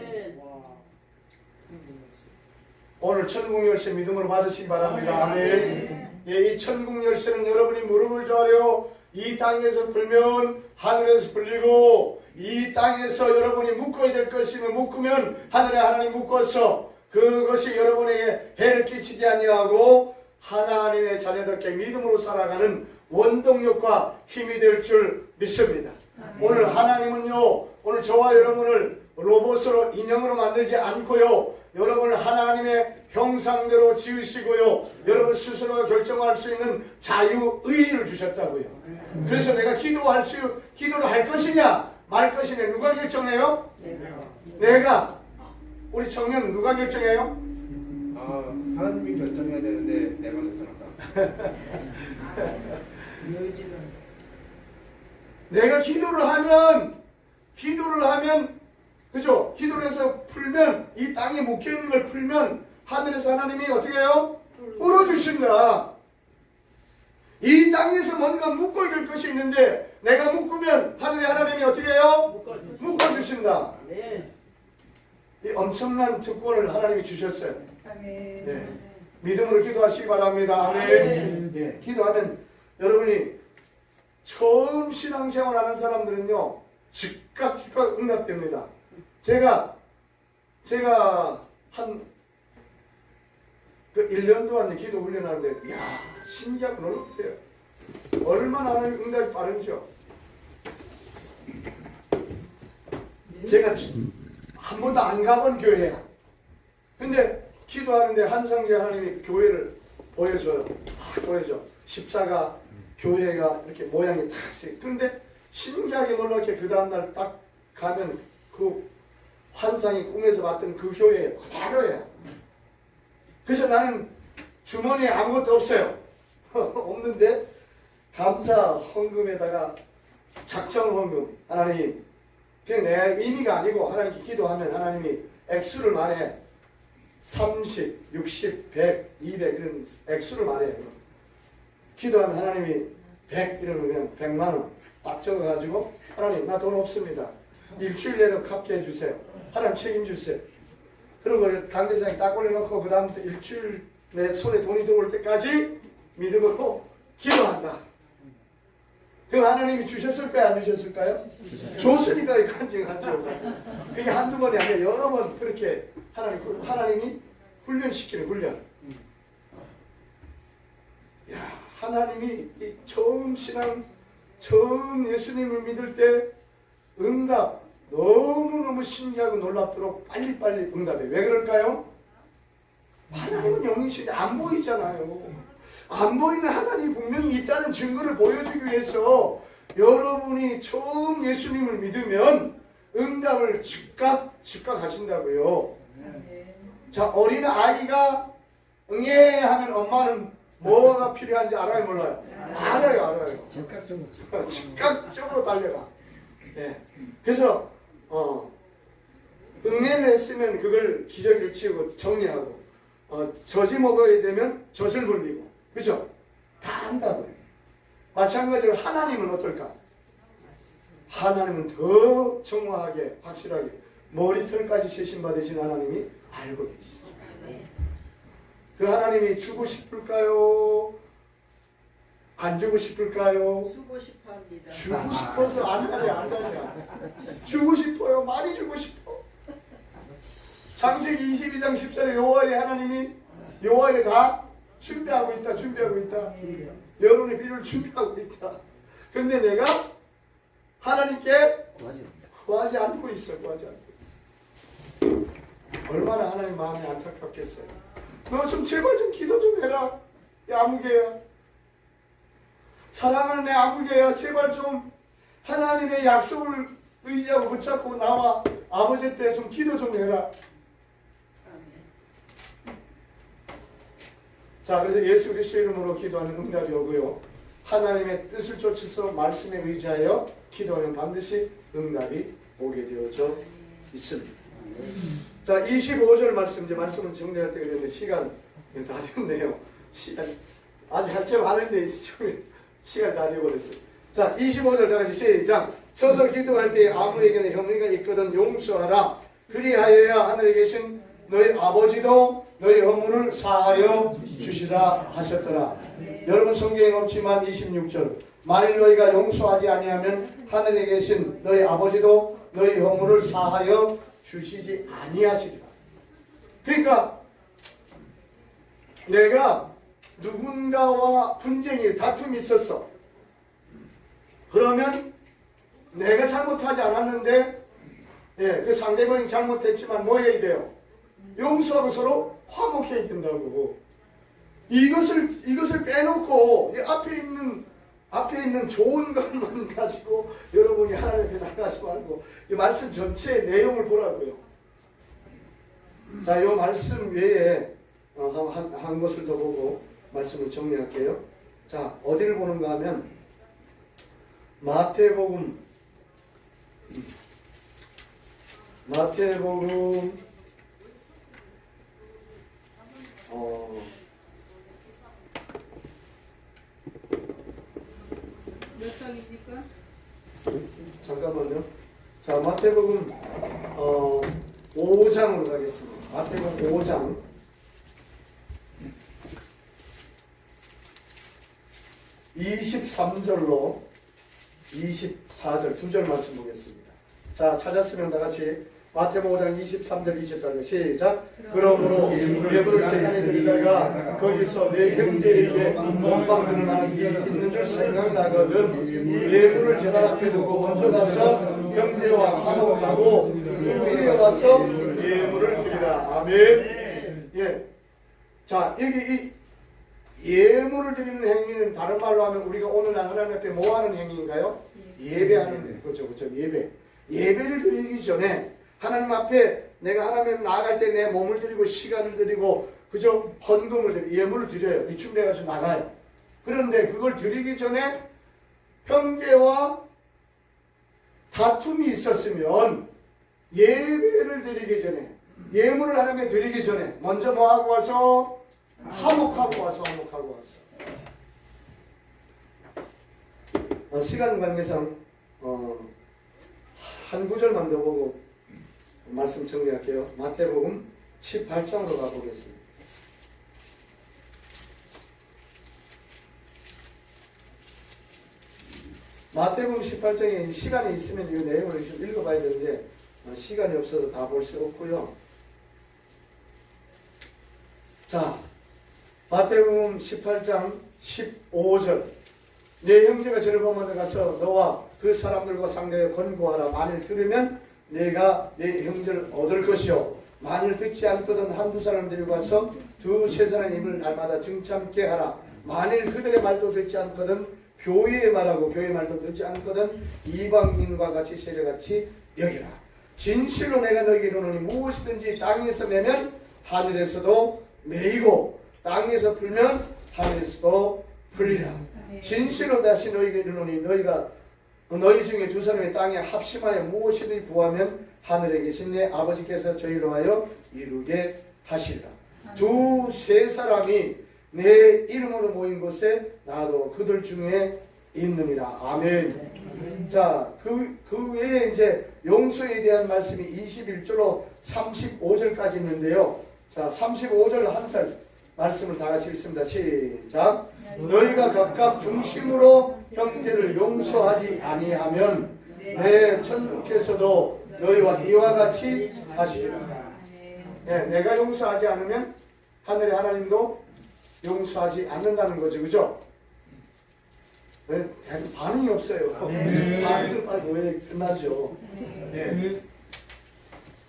오늘 천국 열쇠 믿음으로 받으시기 바랍니다. 아멘. 예, 이 천국 열쇠는 여러분이 무릎을 저하려 이 땅에서 불면 하늘에서 불리고, 이 땅에서 여러분이 묶어야 될 것이면 묶으면 하늘에 하나님 묶어서 그것이 여러분에게 해를 끼치지 아니하고 하나님의 자녀답게 믿음으로 살아가는 원동력과 힘이 될 줄 믿습니다. 오늘 하나님은요, 오늘 저와 여러분을 로봇으로 인형으로 만들지 않고요, 여러분을 하나님의 형상대로 지으시고요, 여러분 스스로가 결정할 수 있는 자유의지를 주셨다고요. 그래서 내가 기도를 할 것이냐 말 것이냐 누가 결정해요? 내가 우리 청년 누가 결정해요? 하나님이 결정해야 되는데 내가 결정한다. 요지는 내가 기도를 하면 그죠? 기도를 해서 풀면 이 땅에 묶여있는 걸 풀면 하늘에서 하나님이 어떻게 해요? 풀어주신다. 이 땅에서 뭔가 묶고 있을 것이 있는데 내가 묶으면 하늘의 하나님이 어떻게 해요? 묶어주신다. 네. 이 엄청난 특권을 하나님이 주셨어요. 아멘. 네. 믿음으로 기도하시기 바랍니다. 아멘. 네. 기도하면 여러분이 처음 신앙생활하는 사람들은요 즉각 응답됩니다. 제가 한 그 1년 동안 기도 훈련하는데 이야 신기하고 놀랍대요. 얼마나 하나님 응답이 빠른지요. 제가 한 번도 안 가본 교회야. 근데 기도하는데 한성재 하나님이 교회를 보여줘요. 보여줘. 십자가 교회가 이렇게 모양이 탁 세. 그런데 신기하게 놀랍게 그 다음날 딱 가면 그 환상이 꿈에서 봤던 그 교회 그대로예요. 그래서 나는 주머니에 아무것도 없어요. 없는데 감사 헌금에다가 작정 헌금 하나님 그냥 내 의미가 아니고 하나님께 기도하면 하나님이 액수를 말해 30, 60, 100, 200 이런 액수를 말해요. 기도하면 하나님이 100 이러면 그냥 100만 원 딱 적어가지고 하나님 나 돈 없습니다. 일주일 내로 갚게 해주세요. 하나님 책임주세요. 그런 걸 강대상에 딱 올려놓고 그 다음부터 일주일 내 손에 돈이 들어올 때까지 믿음으로 기도한다. 그럼 하나님이 주셨을까요? 안 주셨을까요? 줬으니까 간증하죠. 그게 한두 번이 아니라 여러 번 그렇게 하나님이 훈련시키는 훈련. 야, 하나님이 이 처음 신앙, 처음 예수님을 믿을 때 응답 너무너무 신기하고 놀랍도록 빨리빨리 응답해. 왜 그럴까요? 하나님은 영이신데 안 보이잖아요. 안 보이는 하나님이 분명히 있다는 증거를 보여주기 위해서 여러분이 처음 예수님을 믿으면 응답을 즉각 하신다고요. 자, 어린 아이가 응애 하면 엄마는 뭐가 필요한지 알아요, 몰라요? 알아요. 즉각적으로 달려가. 네. 그래서 응애를 했으면 그걸 기저귀를 치우고 정리하고 젖이 먹어야 되면 젖을 불리고 그죠? 다 한다고요. 마찬가지로 하나님은 어떨까? 하나님은 더 정확하게 확실하게 머리털까지 세심 받으신 하나님이 알고 계시죠. 그 하나님이 주고 싶을까요? 안 주고 싶을까요? 주고 싶어 합니다. 주고 싶어서 안 다냐. 주고 싶어요. 많이 주고 싶어. 창세기 22장 10절에 여호와의 하나님이 여호와의 다 준비하고 있다. 여러분의 필요를 준비하고 있다. 근데 내가 하나님께 구하지 않고 있어. 얼마나 하나님 마음이 안타깝겠어요. 너 좀 제발 좀 기도 좀 해라. 야, 아무개야. 사랑하는 내 아무개야. 제발 좀 하나님의 약속을 의지하고 붙잡고 나와 아버지 때 좀 기도 좀 해라. 자, 그래서 예수 그리스도 이름으로 기도하는 응답이 오고요. 하나님의 뜻을 쫓아서 말씀에 의지하여 기도하면 반드시 응답이 오게 되어져 있습니다. 자, 25절 말씀, 이제 말씀을 정리할 때가 됐는데 시간 다 됐네요. 아직 할 게 많은데 시간 다 되어버렸어요. 자, 25절 다 같이 시작. 서서 기도할 때 아무에게나 혐의가 있거든 용서하라. 그리하여야 하늘에 계신 너희 아버지도 너희 허물을 사하여 주시라 하셨더라. 여러분 성경에 없지만 26절 만일 너희가 용서하지 아니하면 하늘에 계신 너희 아버지도 너희 허물을 사하여 주시지 아니하시리라. 그러니까 내가 누군가와 분쟁이 다툼이 있었어. 그러면 내가 잘못하지 않았는데 그 상대방이 잘못했지만 뭐 해야 돼요? 용서하고 서로 화목해야 된다고. 이것을 빼놓고 앞에 있는 좋은 것만 가지고 여러분이 하나님 앞에 나가지 말고 이 말씀 전체의 내용을 보라고요. 자, 이 말씀 외에 한 것을 더 보고 말씀을 정리할게요. 자, 어디를 보는가 하면 마태복음 몇 장입니까? 잠깐만요. 자, 마태복음 5장으로 가겠습니다. 마태복음 5장 23절로 24절 두 절 말씀 보겠습니다. 자, 찾았으면 다 같이 마태복음 5장 23절 24절 시작. 그러므로 예물을 재단에 드리다가 거기서 내 형제에게 원방 드러나는 일이 있는 줄 생각나거든 예물을 재단 앞에 두고 먼저 가서 형제와 화목하고 그 위에 와서 예물을 드리라. 아멘. 예. 자, 여기 이 예물을 드리는 행위는 다른 말로 하면 우리가 오늘날 하나님 앞에 뭐 하는 행위인가요? 예배하는 거죠. 그렇죠. 예배를 드리기 전에 하나님 앞에 내가 하나님 앞에 나아갈 때 내 몸을 드리고 시간을 드리고 그저 헌금을 드리고 예물을 드려요. 이 준비해가지고 나가요. 그런데 그걸 드리기 전에 형제와 다툼이 있었으면 예배를 드리기 전에 예물을 하나님께 드리기 전에 먼저 뭐 하고 와서 화목하고 와서 시간 관계상 한 구절만 더 보고 말씀 정리할게요. 마태복음 18장으로 가보겠습니다. 마태복음 18장에 시간이 있으면 이 내용을 좀 읽어봐야 되는데 시간이 없어서 다 볼 수 없고요. 자, 마태복음 18장 15절 내 형제가 저를 보면 가서 너와 그 사람들과 상대에 권고하라. 만일 들으면 내가 내 형제를 얻을 것이요 만일 듣지 않거든 한두 사람 데리고 가서 두세 사람 입을 날마다 증참게 하라. 만일 그들의 말도 듣지 않거든 교회의 말하고 교회의 말도 듣지 않거든 이방인과 같이 세력같이 여기라. 진실로 내가 너희에게 이르노니 무엇이든지 땅에서 매면 하늘에서도 매이고 땅에서 풀면 하늘에서도 풀리라. 진실로 다시 너희에게 이르노니 너희 중에 두 사람이 땅에 합심하여 무엇이든지 구하면 하늘에 계신 내 아버지께서 저희로 하여 이루게 하시리라. 두세 사람이 내 이름으로 모인 곳에 나도 그들 중에 있느니라. 아멘. 자, 그 외에 이제 용서에 대한 말씀이 21절로 35절까지 있는데요. 자, 35절 한 절 말씀을 다 같이 읽습니다. 시작. 너희가 각각 중심으로 형제를 용서하지 아니하면 내 천국에서도 너희와 이와 같이 하시리라. 네, 내가 용서하지 않으면 하늘의 하나님도 용서하지 않는다는 거죠. 그죠? 왜 반응이 없어요. 반응을 빨리 왜 끝나죠. 네.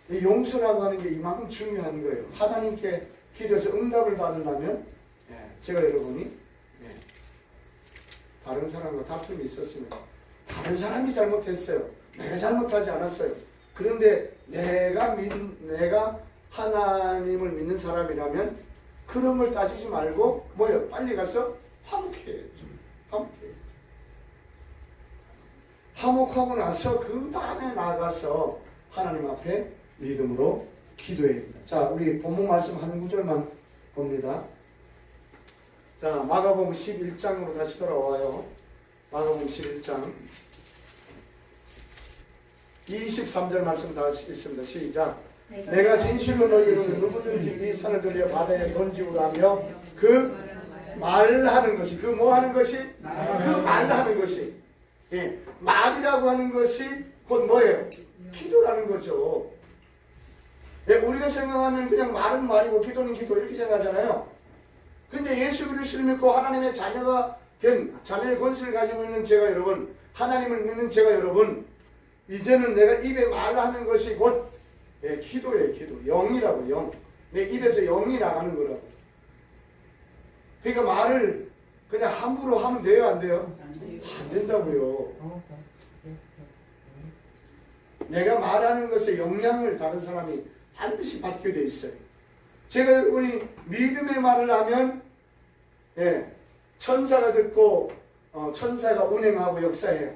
이 용서라고 하는 게 이만큼 중요한 거예요. 하나님께 기도해서 응답을 받으려면 제가 여러분이 다른 사람과 다툼이 있었으면 다른 사람이 잘못했어요. 내가 잘못하지 않았어요. 그런데 내가 하나님을 믿는 사람이라면 그런 걸 따지지 말고 뭐요? 빨리 가서 화목해야죠. 화목하고 나서 그 다음에 나가서 하나님 앞에 믿음으로 기도해야 됩니다. 자, 우리 본문 말씀 한 구절만 봅니다. 자, 마가복음 11장으로 다시 돌아와요. 마가복음 11장 23절 말씀 다 같이 읽습니다. 시작. 내가 진실로 너희는 누구든지 이 산을 들여 바다에 던지우라며 그 말하는 것이 그 뭐 하는 것이? 그 말하는 것이 말이라고 하는 것이 곧 뭐예요? 기도라는 거죠. 우리가 생각하면 그냥 말은 말이고 기도는 기도 이렇게 생각하잖아요. 근데 예수 그리스도를 믿고 하나님의 자녀가 된 자녀의 권세를 가지고 있는 제가 여러분, 하나님을 믿는 제가 여러분, 이제는 내가 입에 말하는 것이 곧 기도예요. 기도. 영이라고. 영. 내 입에서 영이 나가는 거라고. 그러니까 말을 그냥 함부로 하면 돼요? 안 돼요? 안 된다고요. 내가 말하는 것에 영향을 다른 사람이 반드시 받게 돼 있어요. 제가 여러분이 믿음의 말을 하면 천사가 듣고 천사가 운행하고 역사해요.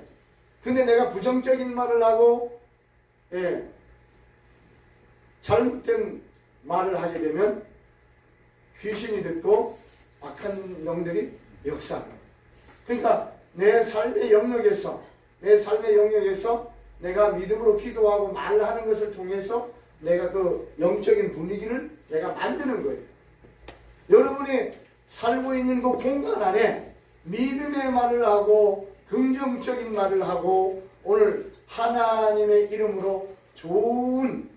근데 내가 부정적인 말을 하고 잘못된 말을 하게 되면 귀신이 듣고 악한 영들이 역사해요. 그러니까 내 삶의 영역에서 내가 믿음으로 기도하고 말하는 것을 통해서 내가 그 영적인 분위기를 내가 만드는 거예요. 여러분이 살고 있는 그 공간 안에 믿음의 말을 하고 긍정적인 말을 하고 오늘 하나님의 이름으로 좋은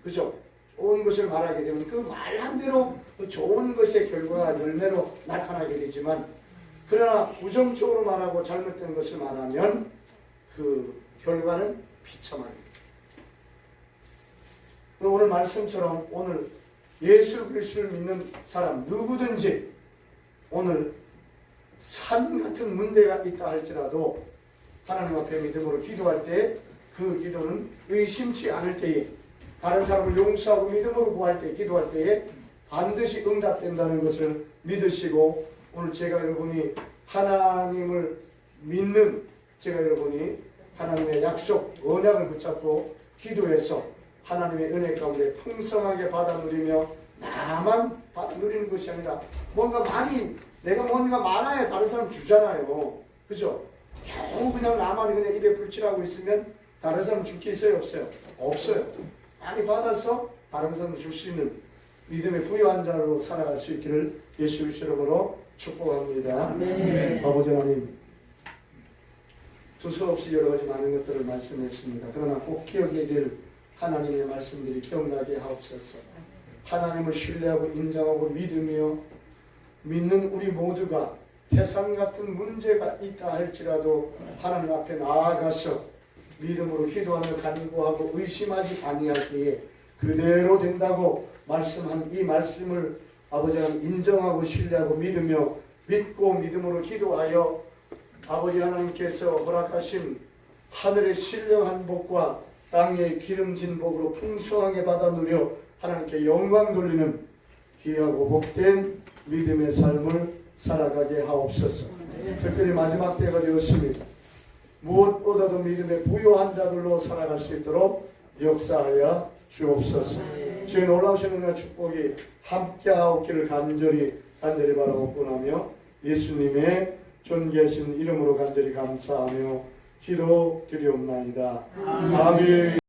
것을 말하게 되면 그 말한 대로 그 좋은 것의 결과가 열매로 나타나게 되지만, 그러나 부정적으로 말하고 잘못된 것을 말하면 그 결과는 비참합니다. 오늘 말씀처럼 오늘 예수 그리스도를 믿는 사람 누구든지 오늘 산 같은 문제가 있다 할지라도 하나님 앞에 믿음으로 기도할 때 그 기도는 의심치 않을 때에, 다른 사람을 용서하고 믿음으로 구할 때, 기도할 때에 반드시 응답된다는 것을 믿으시고, 오늘 제가 여러분이 하나님을 믿는 여러분이 하나님의 약속, 언약을 붙잡고 기도해서 하나님의 은혜 가운데 풍성하게 받아 누리며, 나만 받아 누리는 것이 아니라 내가 뭔가 많아야 다른 사람 주잖아요. 그죠? 겨우 그냥 나만 그냥 입에 불칠하고 있으면 다른 사람 줄 게 있어요? 없어요? 없어요. 많이 받아서 다른 사람 줄 수 있는 믿음의 부유한 자로 살아갈 수 있기를 예수 그리스도 이름으로 축복합니다. 아버지 하나님, 두서없이 여러 가지 많은 것들을 말씀했습니다. 그러나 꼭 기억해야 될 하나님의 말씀들이 기억나게 하옵소서. 하나님을 신뢰하고 인정하고 믿으며 믿는 우리 모두가 태산 같은 문제가 있다 할지라도 하나님 앞에 나아가서 믿음으로 기도하며 간구하고 의심하지 아니할 때에 그대로 된다고 말씀한 이 말씀을 아버지 하나님 인정하고 신뢰하고 믿으며 믿고 믿음으로 기도하여 아버지 하나님께서 허락하신 하늘의 신령한 복과 땅의 기름진 복으로 풍성하게 받아 누려 하나님께 영광 돌리는 귀하고 복된 믿음의 삶을 살아가게 하옵소서. 특별히 마지막 때가 되었습니다. 무엇 얻어도 믿음의 부유한 자들로 살아갈 수 있도록 역사하여 주옵소서. 주의 놀라우신 은혜와 축복이 함께하옵기를 간절히 바라옵고나며 예수님의 존귀하신 이름으로 간절히 감사하며 기도드리옵나이다. 아멘.